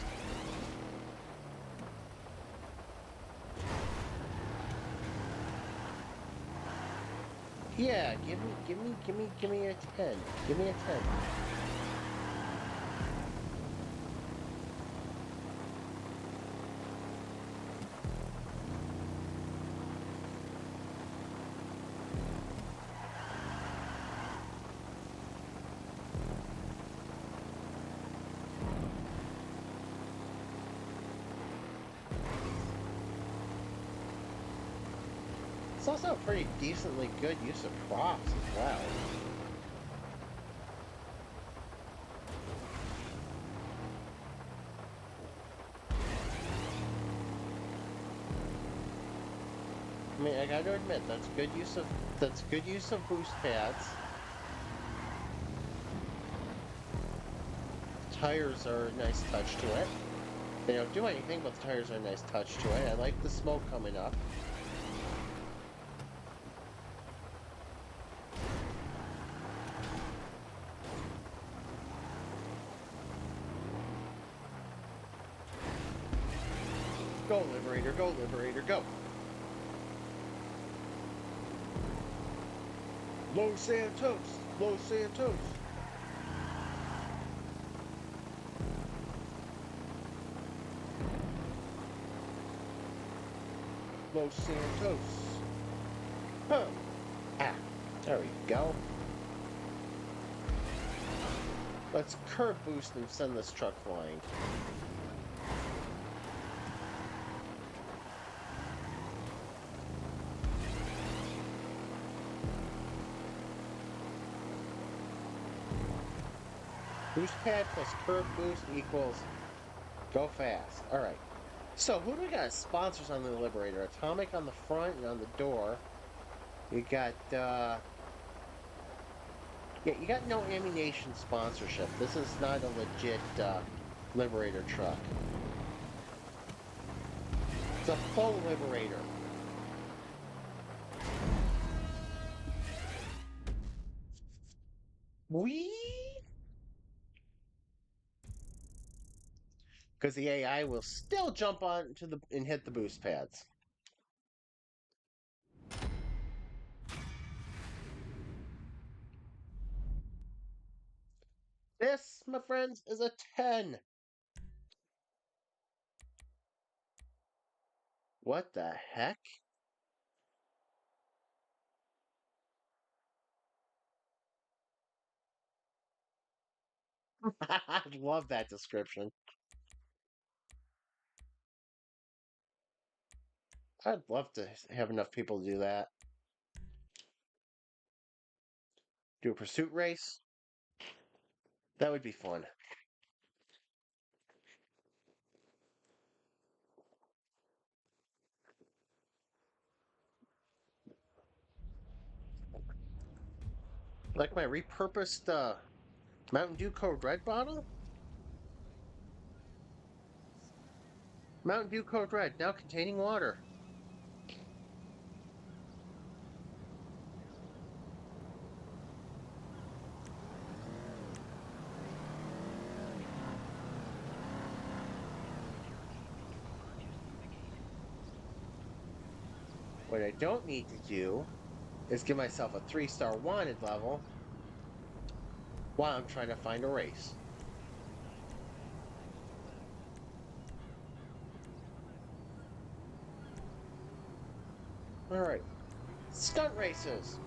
Yeah, give me a 10. Give me a 10. It's also a pretty decently good use of props as well. I mean, I gotta admit, that's good use of boost pads. Tires are a nice touch to it. They don't do anything, but the tires are a nice touch to it. I like the smoke coming up. Go, Liberator, go, Liberator, go! Los Santos! Los Santos! Los Santos! Huh! Ah, there we go. Let's curb boost and send this truck flying. Boost pad plus curb boost equals go fast. Alright. So, who do we got as sponsors on the Liberator? Atomic on the front and on the door. You got, yeah, you got no ammunition sponsorship. This is not a legit, Liberator truck. It's a full Liberator. Wee! Because the AI will still jump on to the and hit the boost pads. This, my friends, is a 10. What the heck? I love that description. I'd love to have enough people to do that. Do a pursuit race. That would be fun. Like my repurposed Mountain Dew Code Red bottle? Mountain Dew Code Red, now containing water. What I don't need to do is give myself a 3-star wanted level while I'm trying to find a race. Alright. Stunt races!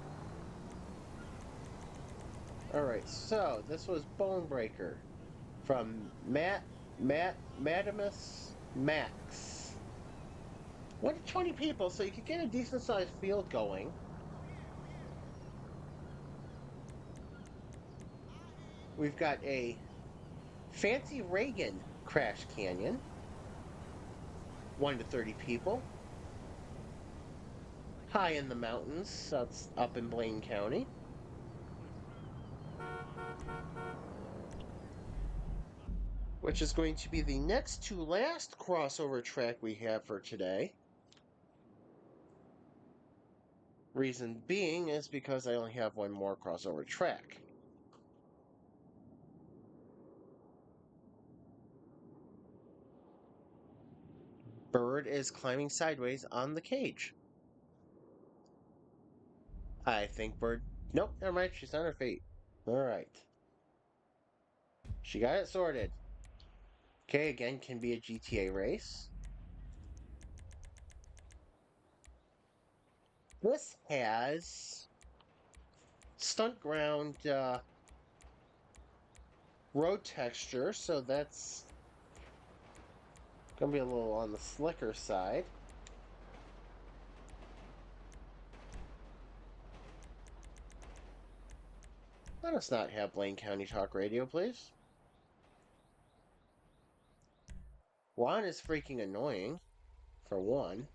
Alright, so this was Bonebreaker from Madamus Max. 1 to 20 people, so you could get a decent sized field going. We've got a Fancy Reagan Crash Canyon. 1 to 30 people. High in the mountains, that's up in Blaine County. Which is going to be the next to last crossover track we have for today. Reason being is because I only have one more crossover track. Bird is climbing sideways on the cage. I think we're... Nope, never mind. She's on her feet. Alright. She got it sorted. Okay, again, can be a GTA race. This has stunt ground road texture, so that's gonna be a little on the slicker side. Let us not have Blaine County Talk Radio, please. Juan is freaking annoying, for one.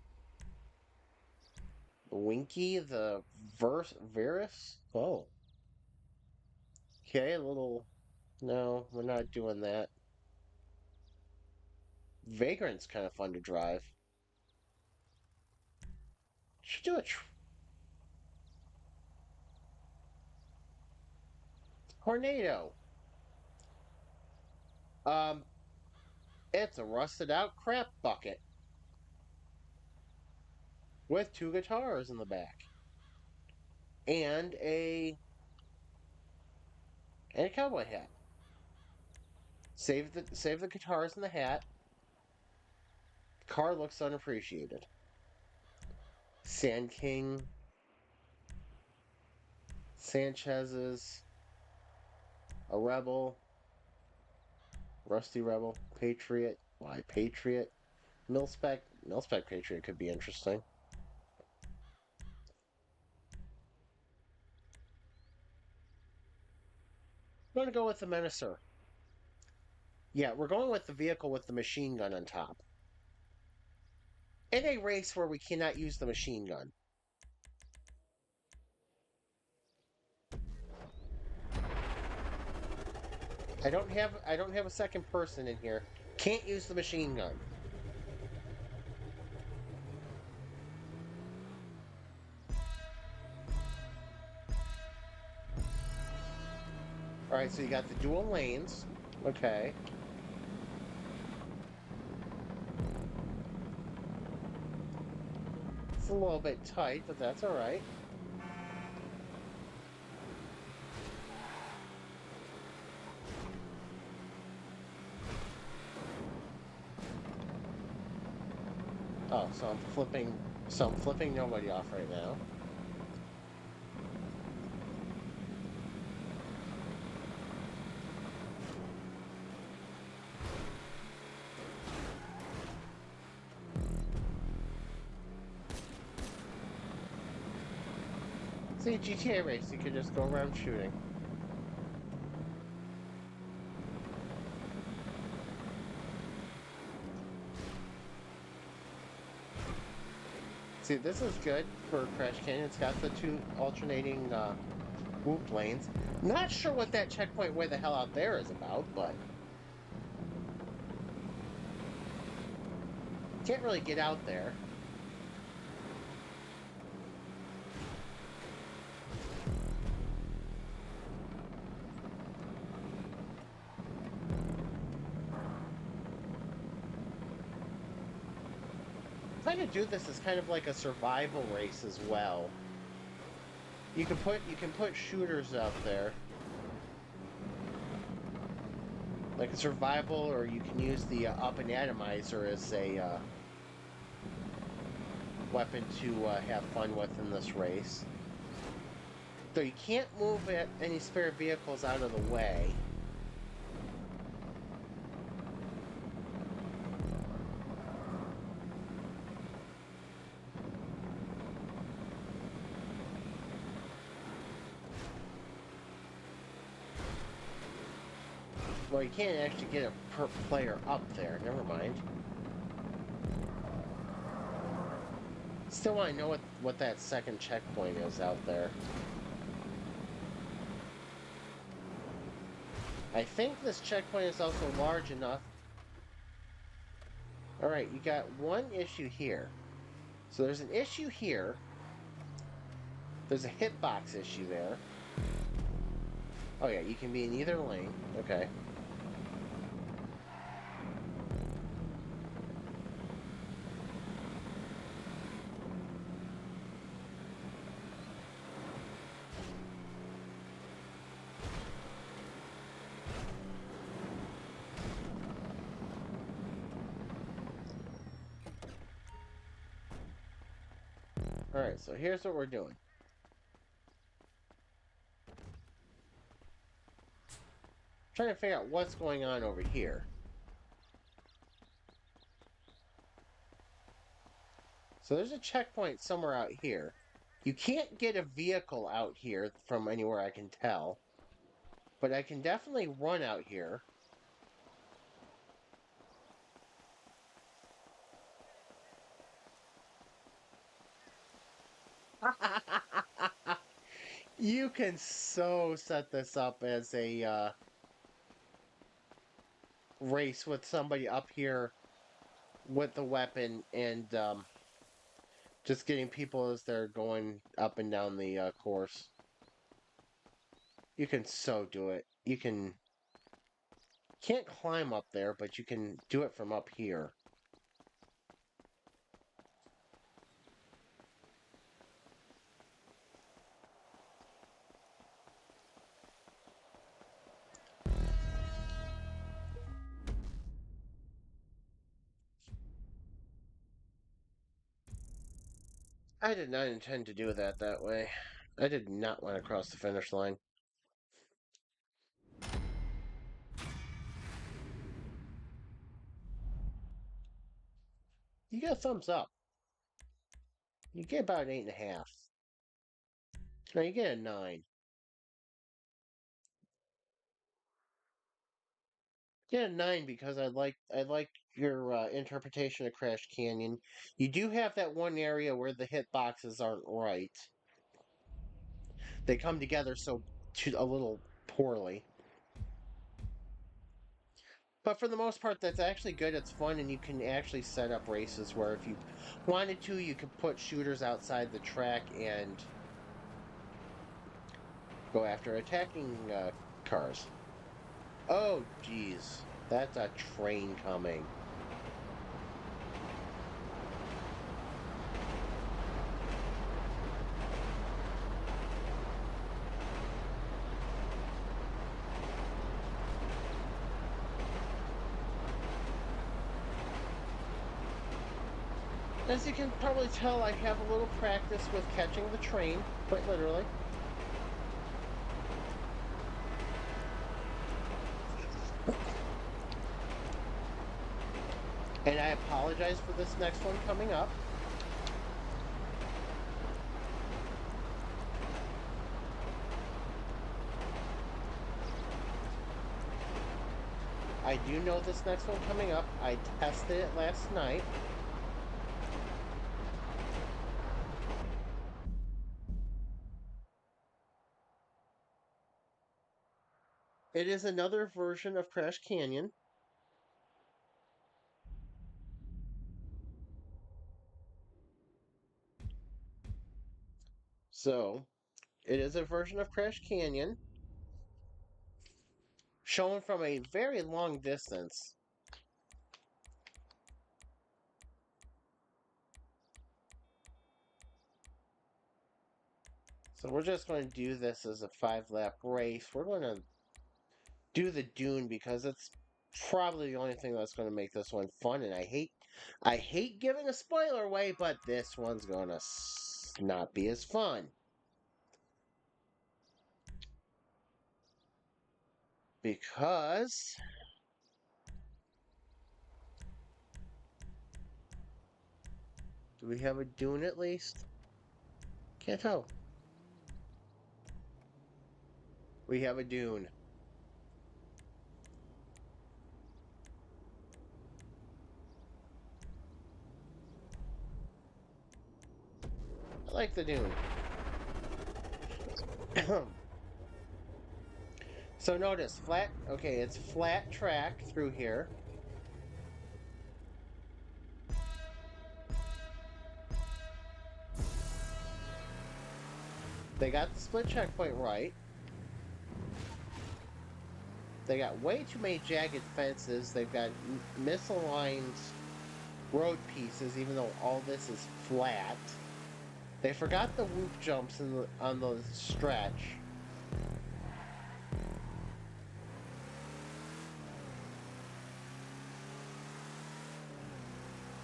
Winky, the Verus? Oh. Okay, a little... No, we're not doing that. Vagrant's kind of fun to drive. Should do a tornado. Um, it's a rusted out crap bucket with two guitars in the back and a cowboy hat. Save the guitars in the hat. Car looks unappreciated. Sand King, Sanchez's, a Rebel, Rusty Rebel, Patriot. Why Patriot? Milspec Patriot could be interesting. I'm gonna go with the Menacer. Yeah, we're going with the vehicle with the machine gun on top. In a race where we cannot use the machine gun. I don't have a second person in here. Can't use the machine gun. Alright, so you got the dual lanes. Okay. It's a little bit tight, but that's alright. Oh, so I'm flipping nobody off right now. See, GTA race, you could just go around shooting. See, this is good for Crash Canyon. It's got the two alternating whoop lanes. Not sure what that checkpoint way the hell out there is about, but... Can't really get out there. Trying to do this is kind of like a survival race as well. You can put shooters out there. Like a survival, or you can use the up and atomizer as a weapon to have fun with in this race. Though you can't move any spare vehicles out of the way. Well, you can't actually get a per player up there. Never mind. Still want to know what that second checkpoint is out there. I think this checkpoint is also large enough. Alright, you got one issue here. So there's an issue here. There's a hitbox issue there. Oh yeah, you can be in either lane. Okay. Alright, so here's what we're doing. Trying to figure out what's going on over here. So there's a checkpoint somewhere out here. You can't get a vehicle out here from anywhere I can tell. But I can definitely run out here. You can so set this up as a race with somebody up here with the weapon and just getting people as they're going up and down the course. You can so do it. You can't climb up there, but you can do it from up here. I did not intend to do that way. I did not want to cross the finish line. You get a thumbs up. You get about an 8.5. No, you get a 9. You get a 9 because I like your interpretation of Crash Canyon. You do have that one area where the hitboxes aren't right. They come together a little poorly. But for the most part, that's actually good. It's fun, and you can actually set up races where if you wanted to, you could put shooters outside the track and go after attacking cars. Oh, geez. That's a train coming. As you can probably tell, I have a little practice with catching the train, quite literally. And I apologize for this next one coming up. I do know this next one coming up. I tested it last night. It is another version of Crash Canyon. So, it is a version of Crash Canyon shown from a very long distance. So we're just going to do this as a 5-lap race. We're going to do the dune because it's probably the only thing that's going to make this one fun. And I hate giving a spoiler away, but this one's going to not be as fun. Because do we have a dune at least? Can't tell. We have a dune. I like the dune. So notice, flat, okay, it's flat track through here. They got the split checkpoint right. They got way too many jagged fences. They've got misaligned road pieces, even though all this is flat. They forgot the whoop jumps on the stretch.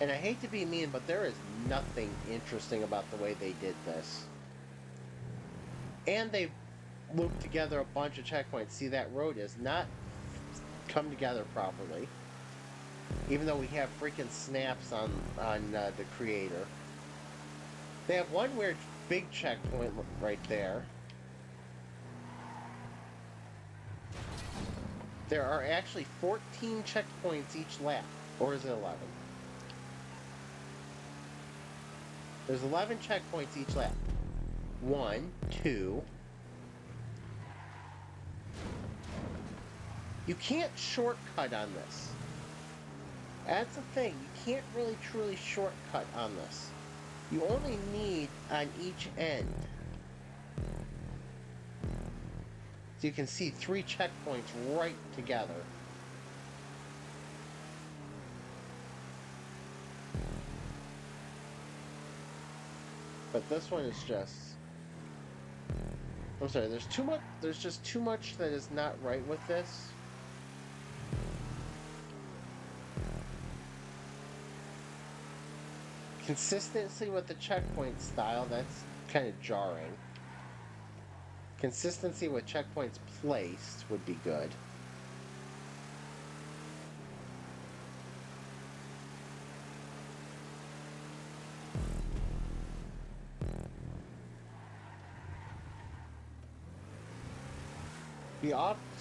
And I hate to be mean, but there is nothing interesting about the way they did this. And they looped together a bunch of checkpoints. See, that road is not come together properly. Even though we have freaking snaps on the creator. They have one weird big checkpoint right there. There are actually 14 checkpoints each lap. Or is it 11? There's 11 checkpoints each lap. 1, 2. You can't shortcut on this. That's the thing. You can't really truly shortcut on this. You only need on each end. So you can see 3 checkpoints right together. But this one is just... I'm sorry, there's just too much that is not right with this. Consistency with the checkpoint style, that's kind of jarring. Consistency with checkpoints placed would be good.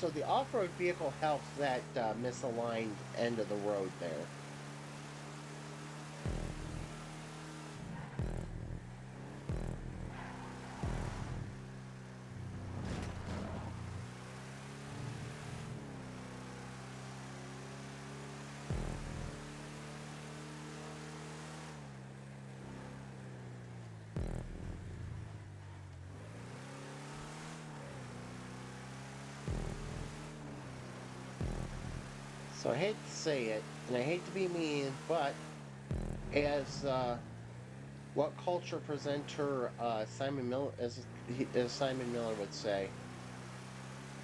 So the off-road vehicle helps that misaligned end of the road there. So I hate to say it, and I hate to be mean, but as what culture presenter Simon Miller, as Simon Miller would say,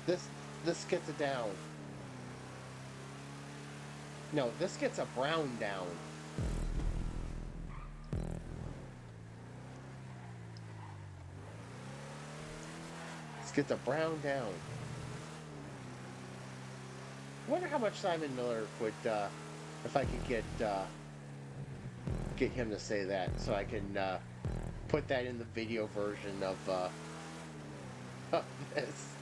this gets a down. No, this gets a brown down. This gets a brown down. I wonder how much Simon Miller would, if I could get him to say that, so I can put that in the video version of this.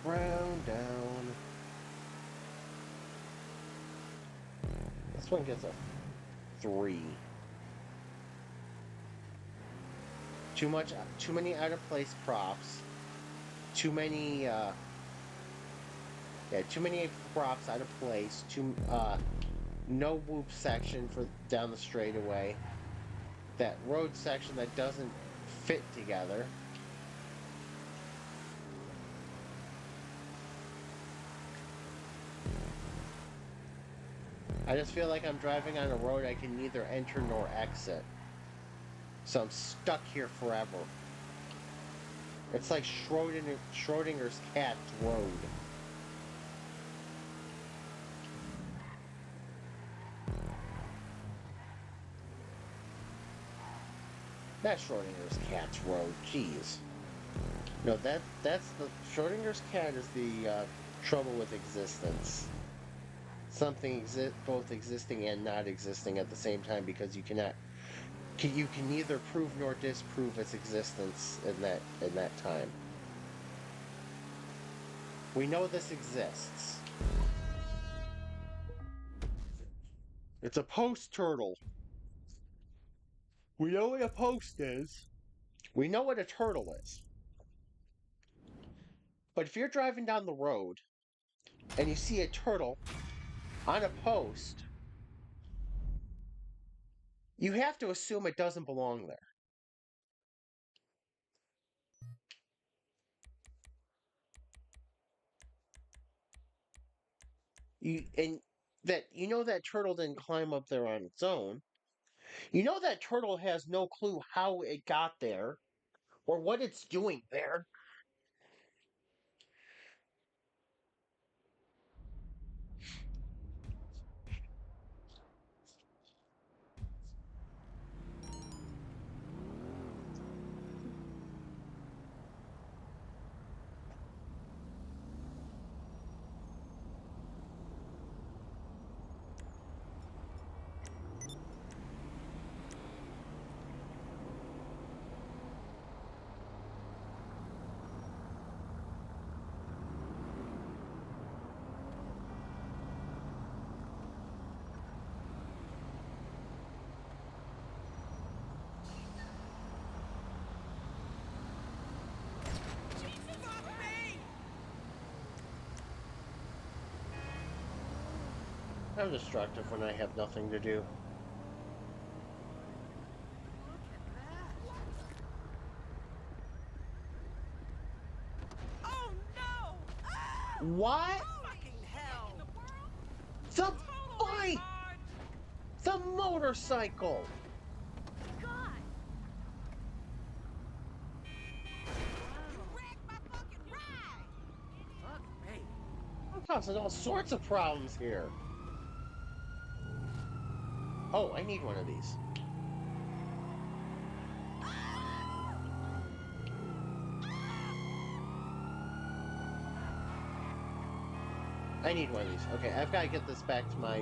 Brown down. This one gets a 3. Too many out of place props. Too many props out of place. No whoop section for down the straightaway. That road section that doesn't fit together. I just feel like I'm driving on a road I can neither enter nor exit. So I'm stuck here forever. It's like Schrodinger's cat's road. Not Schrodinger's cat's road, jeez. No, that's the Schrodinger's cat is the trouble with existence. Something both existing and not existing at the same time, because you can neither prove nor disprove its existence in that time. We know this exists. It's a post turtle. We know what a post is. We know what a turtle is. But if you're driving down the road and you see a turtle on a post, you have to assume it doesn't belong there. And that that turtle didn't climb up there on its own. That turtle has no clue how it got there or what it's doing there. I'm destructive when I have nothing to do. Oh no! Ah! What? Fucking hell! The Total bike! retard! The motorcycle! God! You wrecked my fucking ride! Fuck me. I'm causing all sorts of problems here. Oh, I need one of these. I need one of these. Okay, I've got to get this back to my,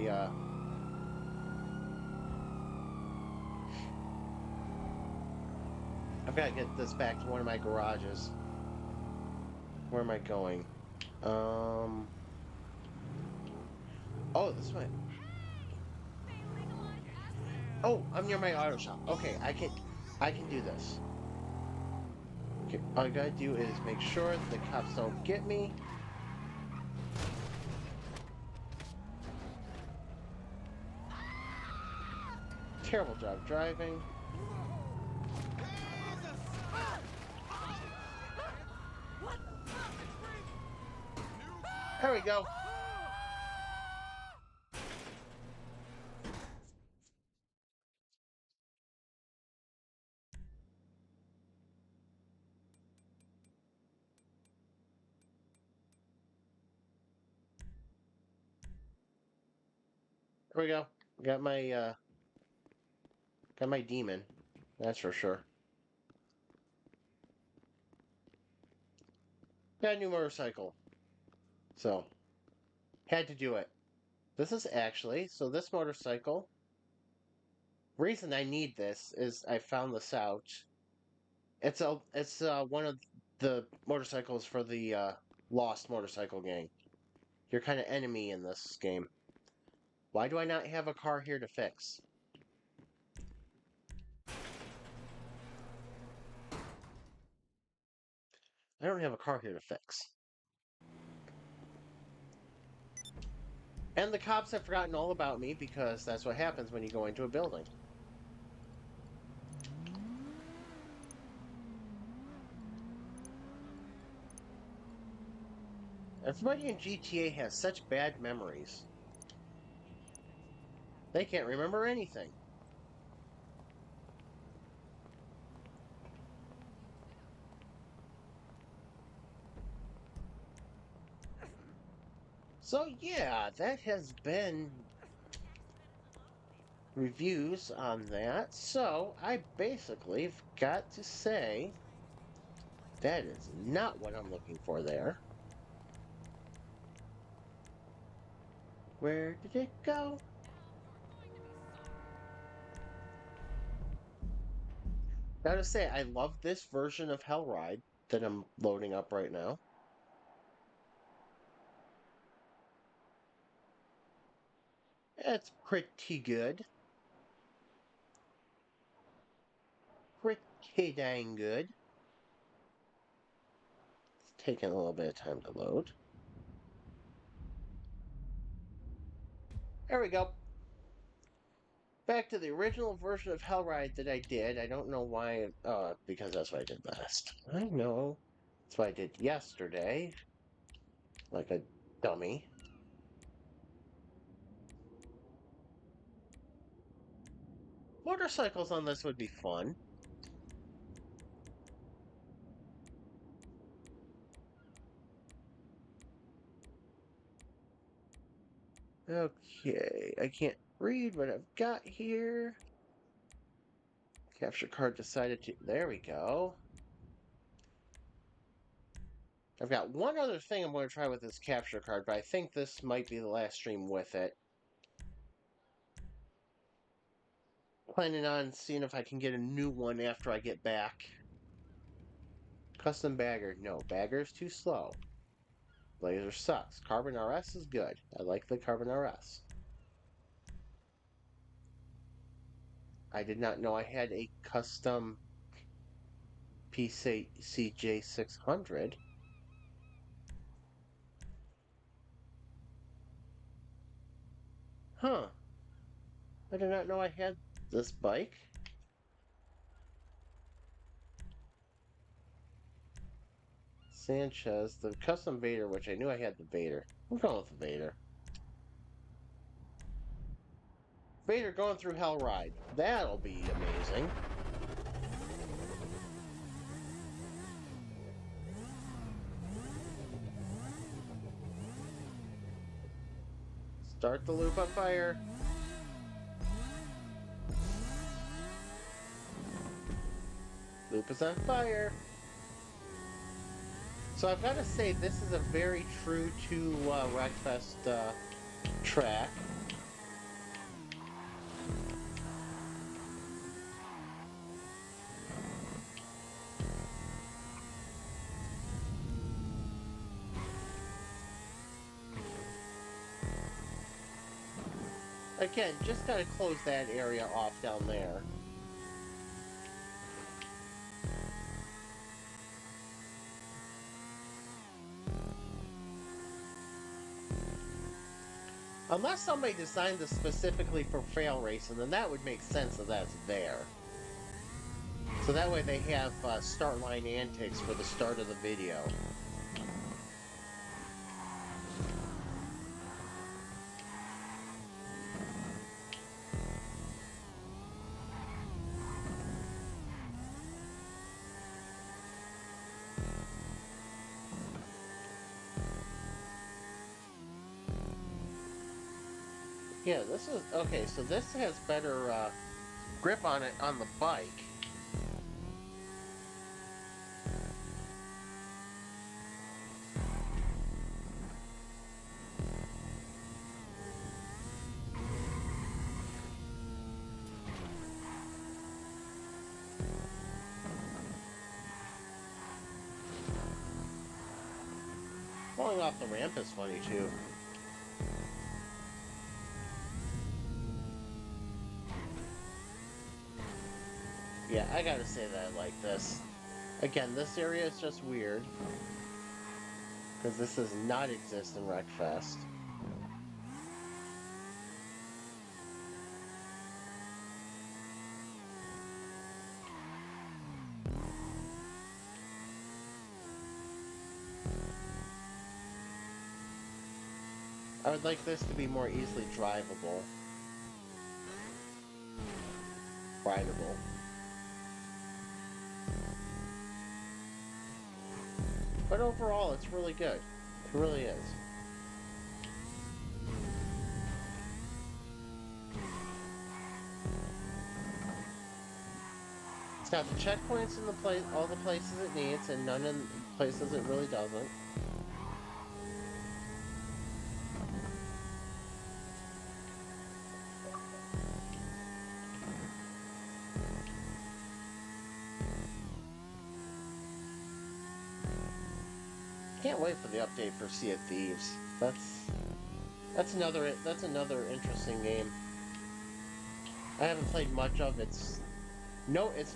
I've got to get this back to one of my garages. Where am I going? Oh, this way. They legalized acid. Oh, I'm near my auto shop. Okay, I can do this. Okay, all I gotta do is make sure the cops don't get me. Terrible job driving. What the fuck? There we go. There we go. Got my demon. That's for sure. Got a new motorcycle. So, had to do it. This is actually, so this motorcycle, reason I need this is I found this out. It's one of the motorcycles for the Lost Motorcycle Gang. You're kind of enemy in this game. Why do I not have a car here to fix? I don't have a car here to fix. And the cops have forgotten all about me because that's what happens when you go into a building. Everybody in GTA has such bad memories. They can't remember anything. So yeah, that has been reviews on that. So I basically got to say that is not what I'm looking for there. Where did it go? Gotta say, I love this version of Hellride that I'm loading up right now. It's pretty good. Pretty dang good. It's taking a little bit of time to load. There we go. Back to the original version of Hellride that I did. I don't know why. Because that's what I did last. I know. That's what I did yesterday. Like a dummy. Motorcycles on this would be fun. Okay, I can't read what I've got here. Capture card decided to... There we go. I've got one other thing I'm going to try with this capture card, but I think this might be the last stream with it. Planning on seeing if I can get a new one after I get back. Custom bagger. No, bagger's too slow. Blazer sucks. Carbon RS is good. I like the Carbon RS. I did not know I had a custom PCJ600. Huh. I did not know I had this bike. Sanchez, the custom Vader, which I knew I had the Vader. I'm going with the Vader. Vader going through Hellride. That'll be amazing. Start the loop on fire. Loop is on fire. So I've got to say, this is a very true to Wreckfest track. Again, just gotta close that area off down there. Unless somebody designed this specifically for trail racing, then that would make sense that that's there. So that way they have start line antics for the start of the video. Yeah, this is... Okay, so this has better grip on it on the bike. Falling off the ramp is funny too. Yeah, I gotta say that I like this. Again, this area is just weird. Because this does not exist in Wreckfest. I would like this to be more easily drivable. Rideable. But overall, it's really good. It really is. It's got the checkpoints in the place, all the places it needs, and none in places it really doesn't. Can't wait for the update for Sea of Thieves. That's another interesting game. I haven't played much of it. It's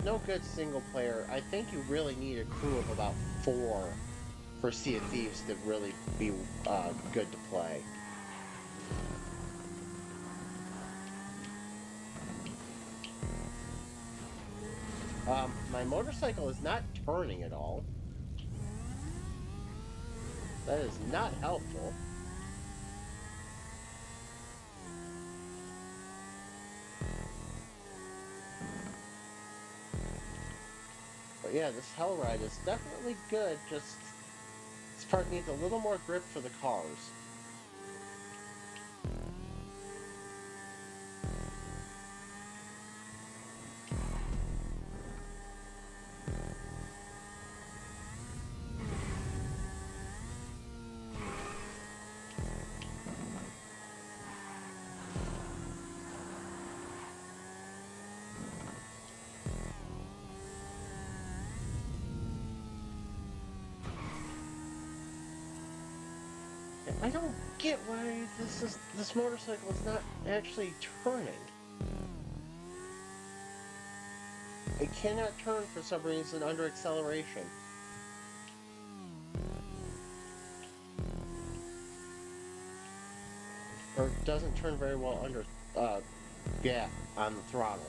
no good single player. I think you really need a crew of about 4 for Sea of Thieves to really be good to play. My motorcycle is not turning at all. That is not helpful. But yeah, this Hell Ride is definitely good, just this part needs a little more grip for the cars. I don't get why this motorcycle is not actually turning. It cannot turn for some reason under acceleration. Or it doesn't turn very well under, yeah, on the throttle.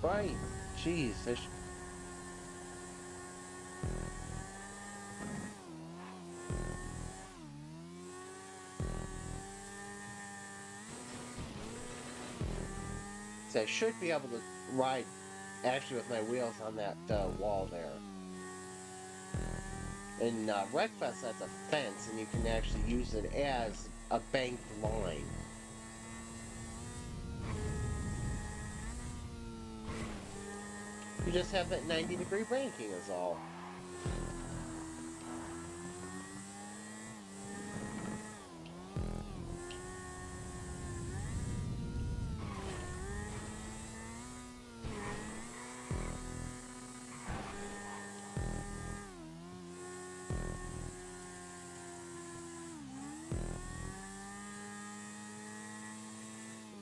Right. Jeez, I should be able to ride actually with my wheels on that wall there. In Wreckfest, that's a fence, and you can actually use it as a banked line. You just have that 90-degree banking is all.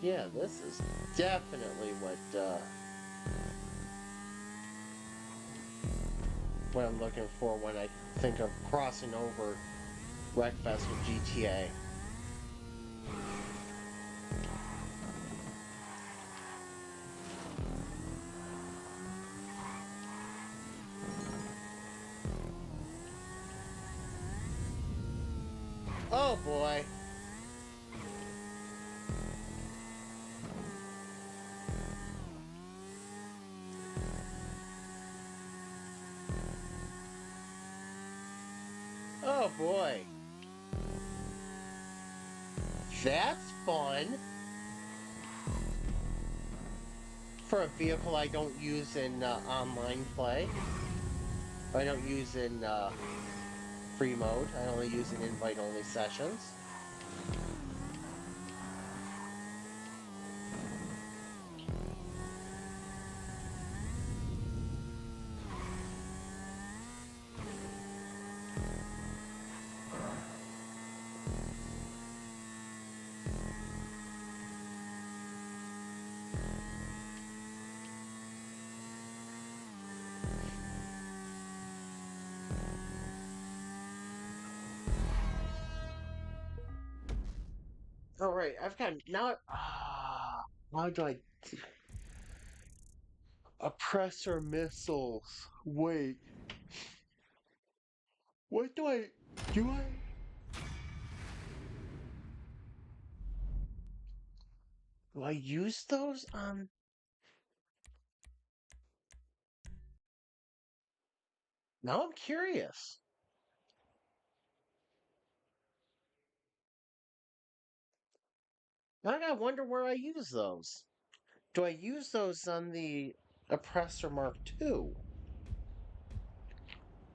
Yeah, this is definitely what I'm looking for when I think of crossing over Wreckfest with GTA. Oh boy. Oh boy. That's fun. For a vehicle I don't use in online play. I don't use in free mode. I only use in invite-only sessions. All right, I've got now. How do I oppressor missiles? Wait, what do I do? I use those? Now I'm curious. Now I gotta wonder where I use those. Do I use those on the oppressor Mark II?